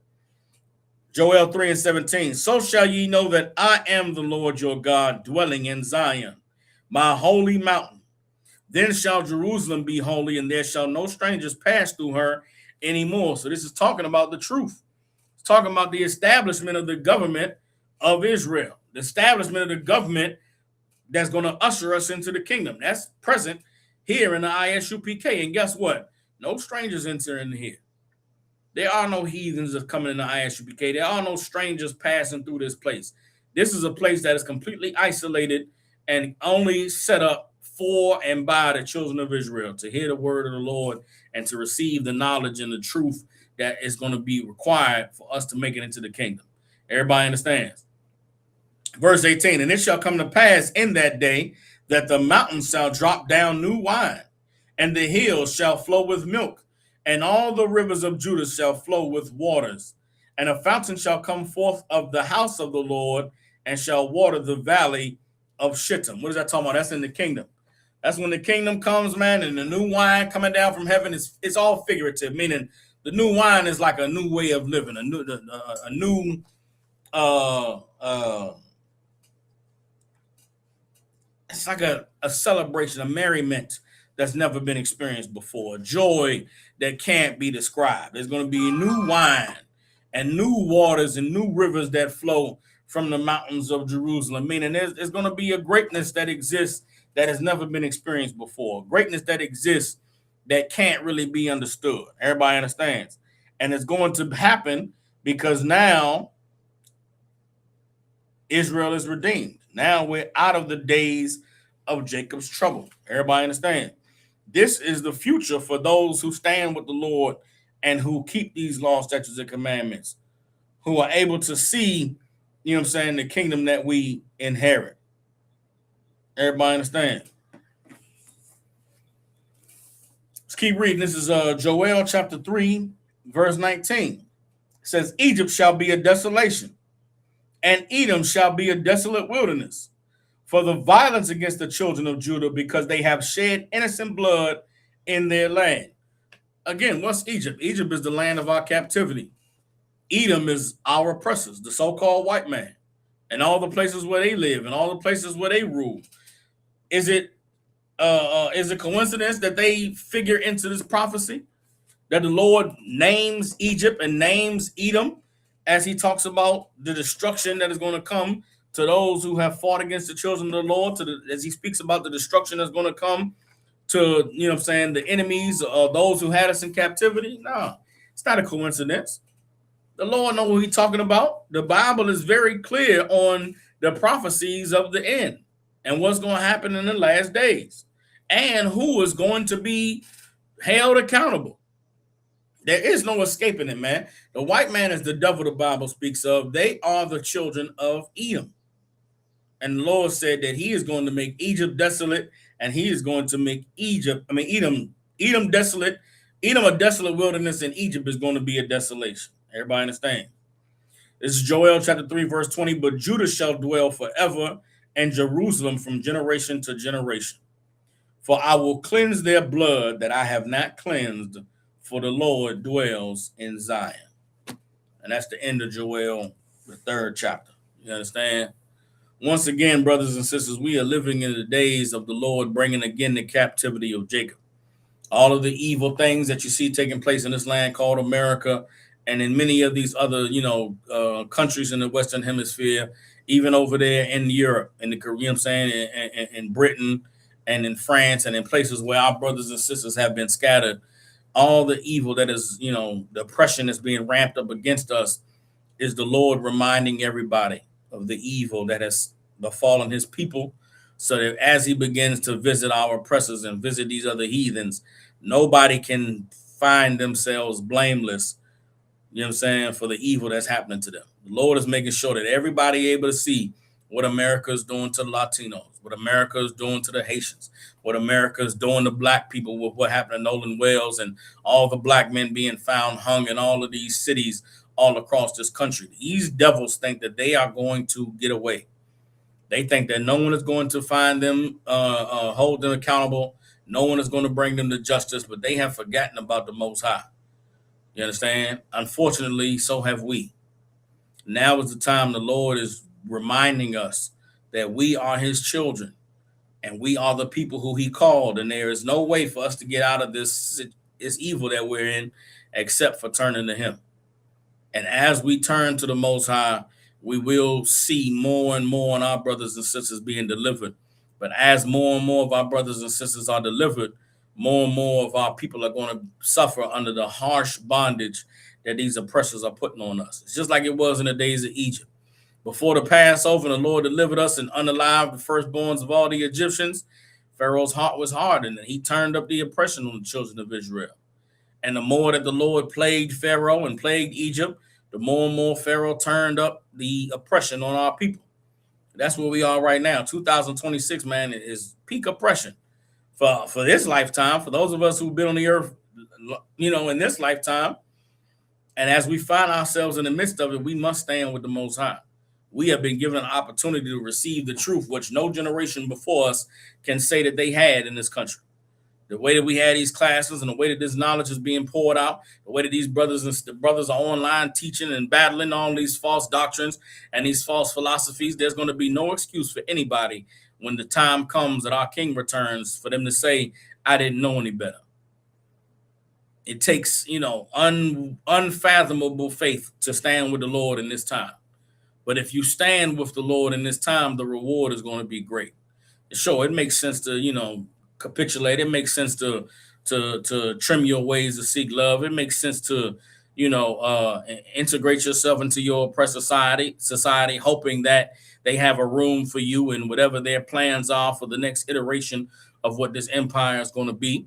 Joel 3:17. So shall ye know that I am the Lord your God, dwelling in Zion, my holy mountain. Then shall Jerusalem be holy, and there shall no strangers pass through her anymore. So this is talking about the truth. It's talking about the establishment of the government of Israel, the establishment of the government that's going to usher us into the kingdom. That's present here in the ISUPK. And guess what? No strangers enter in here. There are no heathens that's coming in the ISUPK. There are no strangers passing through this place. This is a place that is completely isolated and only set up for and by the children of Israel to hear the word of the Lord and to receive the knowledge and the truth that is going to be required for us to make it into the kingdom. Everybody understands? Verse 18, and it shall come to pass in that day that the mountains shall drop down new wine, and the hills shall flow with milk, and all the rivers of Judah shall flow with waters. And a fountain shall come forth of the house of the Lord, and shall water the valley of Shittim. What is that talking about? That's in the kingdom. That's when the kingdom comes, man, and the new wine coming down from heaven. It's all figurative, meaning the new wine is like a new way of living, it's like a celebration, a merriment that's never been experienced before, a joy that can't be described. There's going to be new wine and new waters and new rivers that flow from the mountains of Jerusalem, meaning there's going to be a greatness that exists that has never been experienced before, greatness that exists that can't really be understood. Everybody understands. And it's going to happen because now Israel is redeemed. Now we're out of the days of Jacob's trouble. Everybody understand? This is the future for those who stand with the Lord and who keep these laws, statutes, and commandments, who are able to see, you know what I'm saying, the kingdom that we inherit. Everybody understand? Let's keep reading. This is Joel chapter 3, verse 19. It says, Egypt shall be a desolation, and Edom shall be a desolate wilderness for the violence against the children of Judah, because they have shed innocent blood in their land. Again, what's Egypt? Egypt is the land of our captivity. Edom is our oppressors, the so-called white man, and all the places where they live and all the places where they rule. Is it coincidence that they figure into this prophecy that the Lord names Egypt and names Edom as he talks about the destruction that is going to come to those who have fought against the children of the Lord, as he speaks about the destruction that's going to come to, you know what I'm saying, the enemies or those who had us in captivity? No, it's not a coincidence. The Lord knows what he's talking about. The Bible is very clear on the prophecies of the end and what's going to happen in the last days and who is going to be held accountable. There is no escaping it, man. The white man is the devil the Bible speaks of. They are the children of Edom. And the Lord said that he is going to make Egypt desolate, and he is going to make Edom Edom desolate, Edom a desolate wilderness, and Egypt is going to be a desolation. Everybody understand? This is Joel chapter 3, verse 20. But Judah shall dwell forever, and Jerusalem from generation to generation. For I will cleanse their blood that I have not cleansed, for the Lord dwells in Zion. And that's the end of Joel, the 3rd chapter. You understand? Once again, brothers and sisters, we are living in the days of the Lord bringing again the captivity of Jacob. All of the evil things that you see taking place in this land called America, and in many of these other, countries in the Western Hemisphere, even over there in Europe, in the Caribbean, you know what I'm saying, in Britain and in France, and in places where our brothers and sisters have been scattered. All the evil that is, the oppression that's being ramped up against us is the Lord reminding everybody of the evil that has befallen his people, so that as he begins to visit our oppressors and visit these other heathens, nobody can find themselves blameless, you know what I'm saying, for the evil that's happening to them. The Lord is making sure that everybody able to see what America is doing to the Latinos, what America is doing to the Haitians, what America is doing to black people with what happened in Nolan Wells and all the black men being found hung in all of these cities all across this country. These devils think that they are going to get away. They think that no one is going to find them, hold them accountable. No one is going to bring them to justice, but they have forgotten about the Most High. You understand? Unfortunately, so have we. Now is the time the Lord is reminding us that we are his children and we are the people who he called. And there is no way for us to get out of this evil that we're in except for turning to him. And as we turn to the Most High, we will see more and more of our brothers and sisters being delivered. But as more and more of our brothers and sisters are delivered, more and more of our people are going to suffer under the harsh bondage that these oppressors are putting on us. It's just like it was in the days of Egypt. Before the Passover, the Lord delivered us and unalived the firstborns of all the Egyptians. Pharaoh's heart was hardened, and he turned up the oppression on the children of Israel. And the more that the Lord plagued Pharaoh and plagued Egypt, the more and more Pharaoh turned up the oppression on our people. That's where we are right now. 2026, man, is peak oppression for this lifetime, for those of us who've been on the earth, in this lifetime. And as we find ourselves in the midst of it, we must stand with the Most High. We have been given an opportunity to receive the truth, which no generation before us can say that they had in this country. The way that we had these classes and the way that this knowledge is being poured out, the way that these brothers are online teaching and battling all these false doctrines and these false philosophies, there's going to be no excuse for anybody when the time comes that our King returns for them to say, I didn't know any better. It takes, unfathomable faith to stand with the Lord in this time. But if you stand with the Lord in this time, the reward is going to be great. Sure, it makes sense to, capitulate. It makes sense to trim your ways to seek love. It makes sense to, integrate yourself into your oppressed society, hoping that they have a room for you and whatever their plans are for the next iteration of what this empire is going to be.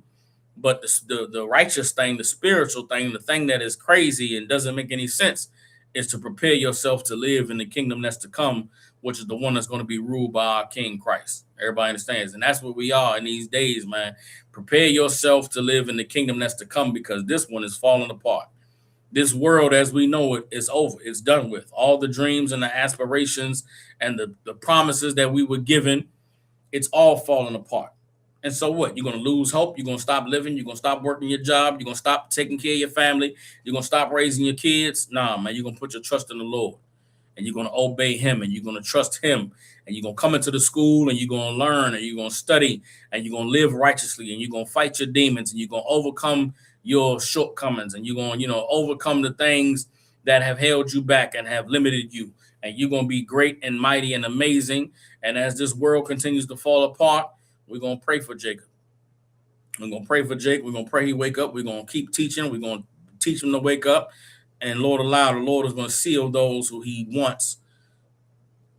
But the righteous thing, the spiritual thing, the thing that is crazy and doesn't make any sense is to prepare yourself to live in the kingdom that's to come, which is the one that's going to be ruled by our King Christ. Everybody understands. And that's what we are in these days, man. Prepare yourself to live in the kingdom that's to come, because this one is falling apart. This world as we know it is over. It's done with. All the dreams and the aspirations and the promises that we were given, it's all falling apart. And so what? You're going to lose hope. You're going to stop living. You're going to stop working your job. You're going to stop taking care of your family. You're going to stop raising your kids. Nah, man, you're going to put your trust in the Lord. And you're going to obey him, and you're going to trust him, and you're going to come into the school, and you're going to learn, and you're going to study, and you're going to live righteously, and you're going to fight your demons, and you're going to overcome your shortcomings, and you're going to, overcome the things that have held you back and have limited you. And you're going to be great and mighty and amazing. And as this world continues to fall apart, we're going to pray for Jacob. We're going to pray for Jacob. We're going to pray he wake up. We're going to keep teaching. We're going to teach him to wake up. And Lord allow, the Lord is going to seal those who he wants.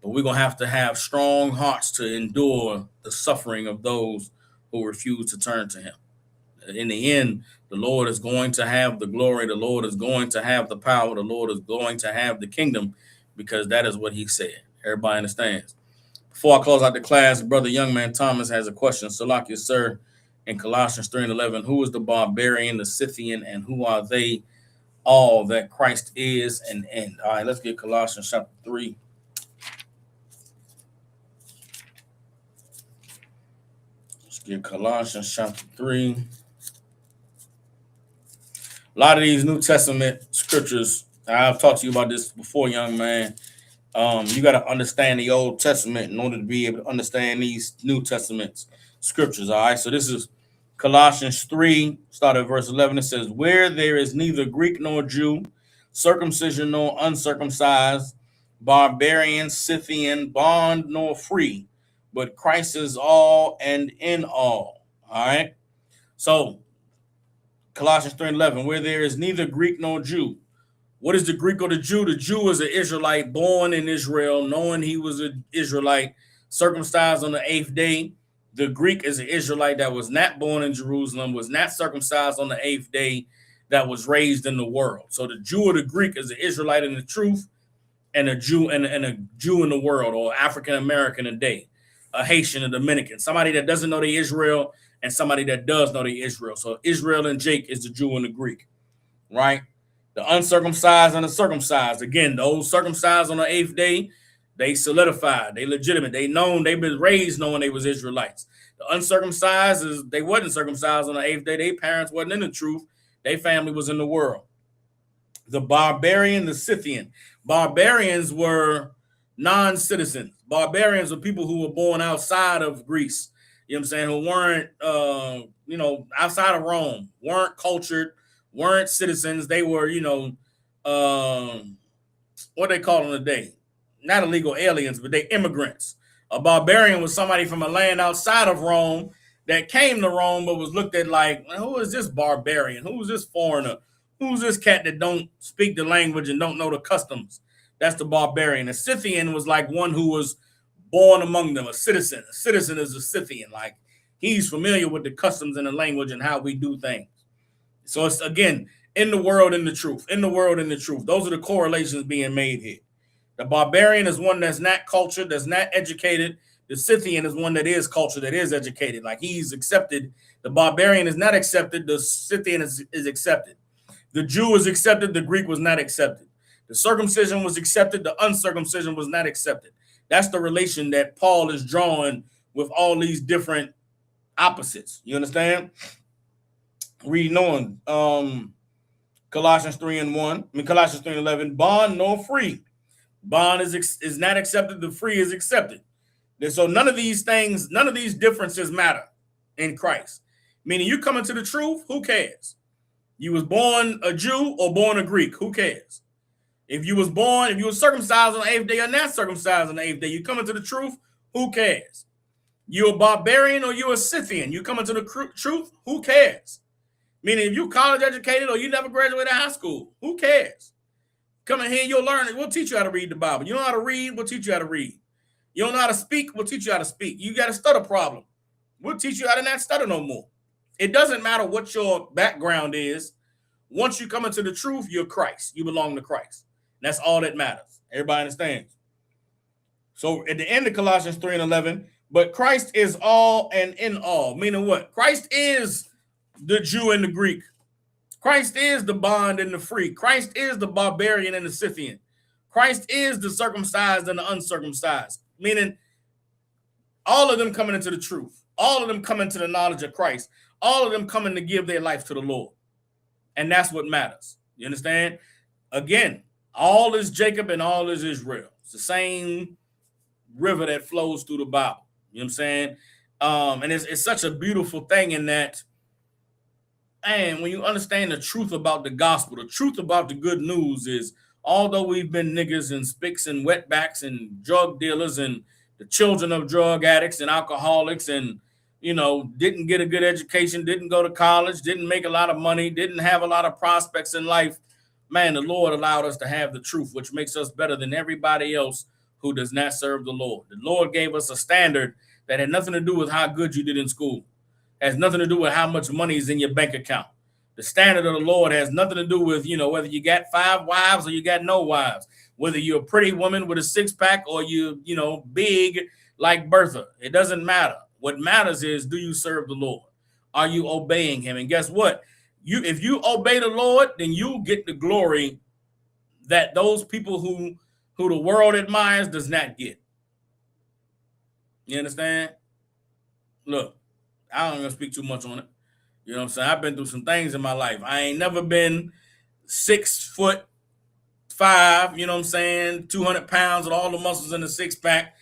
But we're going to have strong hearts to endure the suffering of those who refuse to turn to him. In the end, the Lord is going to have the glory. The Lord is going to have the power. The Lord is going to have the kingdom, because that is what he said. Everybody understands. Before I close out the class, Brother Young Man Thomas has a question. Salakia, sir, In Colossians 3 and 11, who is the barbarian, the Scythian, and who are they all that Christ is and end? All right, let's get Colossians chapter 3. Let's get Colossians chapter 3. A lot of these New Testament scriptures, I've talked to you about this before, young man. You got to understand the Old Testament in order to be able to understand these New Testament scriptures. All right, so this is Colossians 3, start at verse 11. It says, where there is neither Greek nor Jew, circumcision nor uncircumcised, barbarian, Scythian, bond nor free, but Christ is all and in all. All right, so Colossians 3 and 11, where there is neither Greek nor Jew. What is the Greek or the Jew? The Jew is an Israelite born in Israel, knowing he was an Israelite, circumcised on the 8th day. The Greek is an Israelite that was not born in Jerusalem, was not circumcised on the 8th day, that was raised in the world. So the Jew or the Greek is an Israelite in the truth, and a Jew and a Jew in the world, or African American today, a Haitian, a Dominican, somebody that doesn't know the Israel and somebody that does know the Israel. So Israel and Jake is the Jew and the Greek, right? The uncircumcised and the circumcised. Again, those circumcised on the 8th day, they solidified, they legitimate, they known, they've been raised knowing they was Israelites. The uncircumcised is they wasn't circumcised on the 8th day. Their parents wasn't in the truth. Their family was in the world. The barbarian, the Scythian. Barbarians were non-citizens. Barbarians were people who were born outside of Greece. You know what I'm saying? Who weren't, outside of Rome, weren't cultured, weren't citizens. They were, what they call them today? Not illegal aliens, but they immigrants. A barbarian was somebody from a land outside of Rome that came to Rome but was looked at like, who is this barbarian? Who's this foreigner? Who's this cat that don't speak the language and don't know the customs? That's the barbarian. A Scythian was like one who was born among them, a citizen. A citizen is a Scythian. Like, he's familiar with the customs and the language and how we do things. So it's, again, in the world, in the truth. In the world, in the truth. Those are the correlations being made here. The barbarian is one that's not cultured, that's not educated. The Scythian is one that is cultured, that is educated. Like, he's accepted. The barbarian is not accepted. The Scythian is accepted. The Jew is accepted. The Greek was not accepted. The circumcision was accepted. The uncircumcision was not accepted. That's the relation that Paul is drawing with all these different opposites. You understand? Reading on, Colossians 3 and 11, bond nor free. Bond is not accepted. The free is accepted. And so none of these things, none of these differences matter in Christ. Meaning, you come into the truth, who cares? You was born a Jew or born a Greek, who cares? If you were circumcised on the 8th day or not circumcised on the 8th day, you come into the truth, who cares? You're a barbarian or you're a Scythian, you come into the truth, who cares? Meaning, if you college educated or you never graduated high school, who cares? Come in here, you'll learn it. We'll teach you how to read the Bible. You know how to read, we'll teach you how to read. You don't know how to speak, we'll teach you how to speak. You got a stutter problem, we'll teach you how to not stutter no more. It doesn't matter what your background is. Once you come into the truth, you're Christ. You belong to Christ. And that's all that matters. Everybody understands? So at the end of Colossians 3 and 11, but Christ is all and in all. Meaning what? Christ is the Jew and the Greek. Christ is the bond and the free. Christ is the barbarian and the Scythian. Christ is the circumcised and the uncircumcised. Meaning all of them coming into the truth. All of them coming to the knowledge of Christ. All of them coming to give their life to the Lord. And that's what matters. You understand? Again, all is Jacob and all is Israel. It's the same river that flows through the Bible. You know what I'm saying? And it's such a beautiful thing in that, and when you understand the truth about the gospel, the truth about the good news is, although we've been niggas and spicks and wetbacks and drug dealers and the children of drug addicts and alcoholics and, didn't get a good education, didn't go to college, didn't make a lot of money, didn't have a lot of prospects in life, man, the Lord allowed us to have the truth, which makes us better than everybody else who does not serve the Lord. The Lord gave us a standard that had nothing to do with how good you did in school. It has nothing to do with how much money is in your bank account. The standard of the Lord has nothing to do with, whether you got 5 wives or you got no wives, whether you're a pretty woman with a 6-pack or you big like Bertha. It doesn't matter. What matters is, do you serve the Lord? Are you obeying him? And guess what? If you obey the Lord, then you get the glory that those people who the world admires does not get. You understand? Look, I don't even speak too much on it. You know what I'm saying? I've been through some things in my life. I ain't never been 6'5", you know what I'm saying? 200 pounds with all the muscles in the six pack.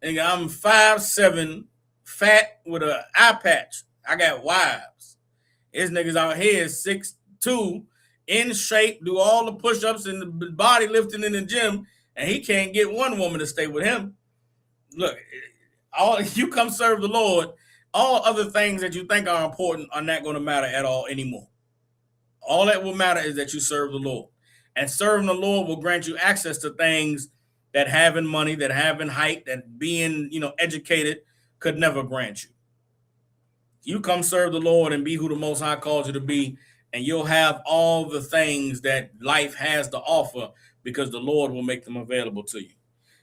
And I'm 5'7", fat with an eye patch. I got wives. His niggas out here is 6'2", in shape, do all the push-ups and the body lifting in the gym, and he can't get one woman to stay with him. Look, you come serve the Lord, all other things that you think are important are not going to matter at all anymore. All that will matter is that you serve the Lord. And serving the Lord will grant you access to things that having money, that having height, that being, educated could never grant you. You come serve the Lord and be who the Most High calls you to be, and you'll have all the things that life has to offer because the Lord will make them available to you.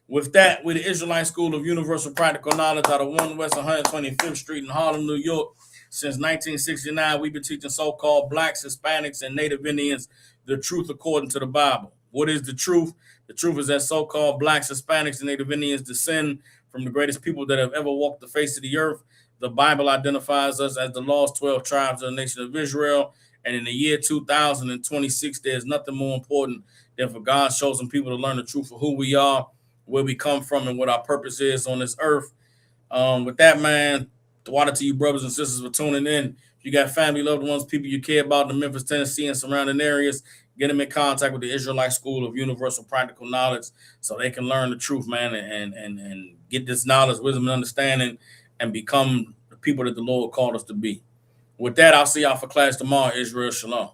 With that, we're the Israelite School of Universal Practical Knowledge out of 1 West 125th Street in Harlem, New York. Since 1969, we've been teaching so-called Blacks, Hispanics, and Native Indians the truth according to the Bible. What is the truth? The truth is that so-called Blacks, Hispanics, and Native Indians descend from the greatest people that have ever walked the face of the earth. The Bible identifies us as the lost 12 tribes of the nation of Israel. And in the year 2026, there's nothing more important than for God's chosen people to learn the truth of who we are, where we come from, and what our purpose is on this earth. With that, man, the water to you brothers and sisters for tuning in. If you got family, loved ones, people you care about in Memphis, Tennessee, and surrounding areas, get them in contact with the Israelite School of Universal Practical Knowledge so they can learn the truth, man, and get this knowledge, wisdom, and understanding and become the people that the Lord called us to be. With that, I'll see y'all for class tomorrow. Israel, shalom.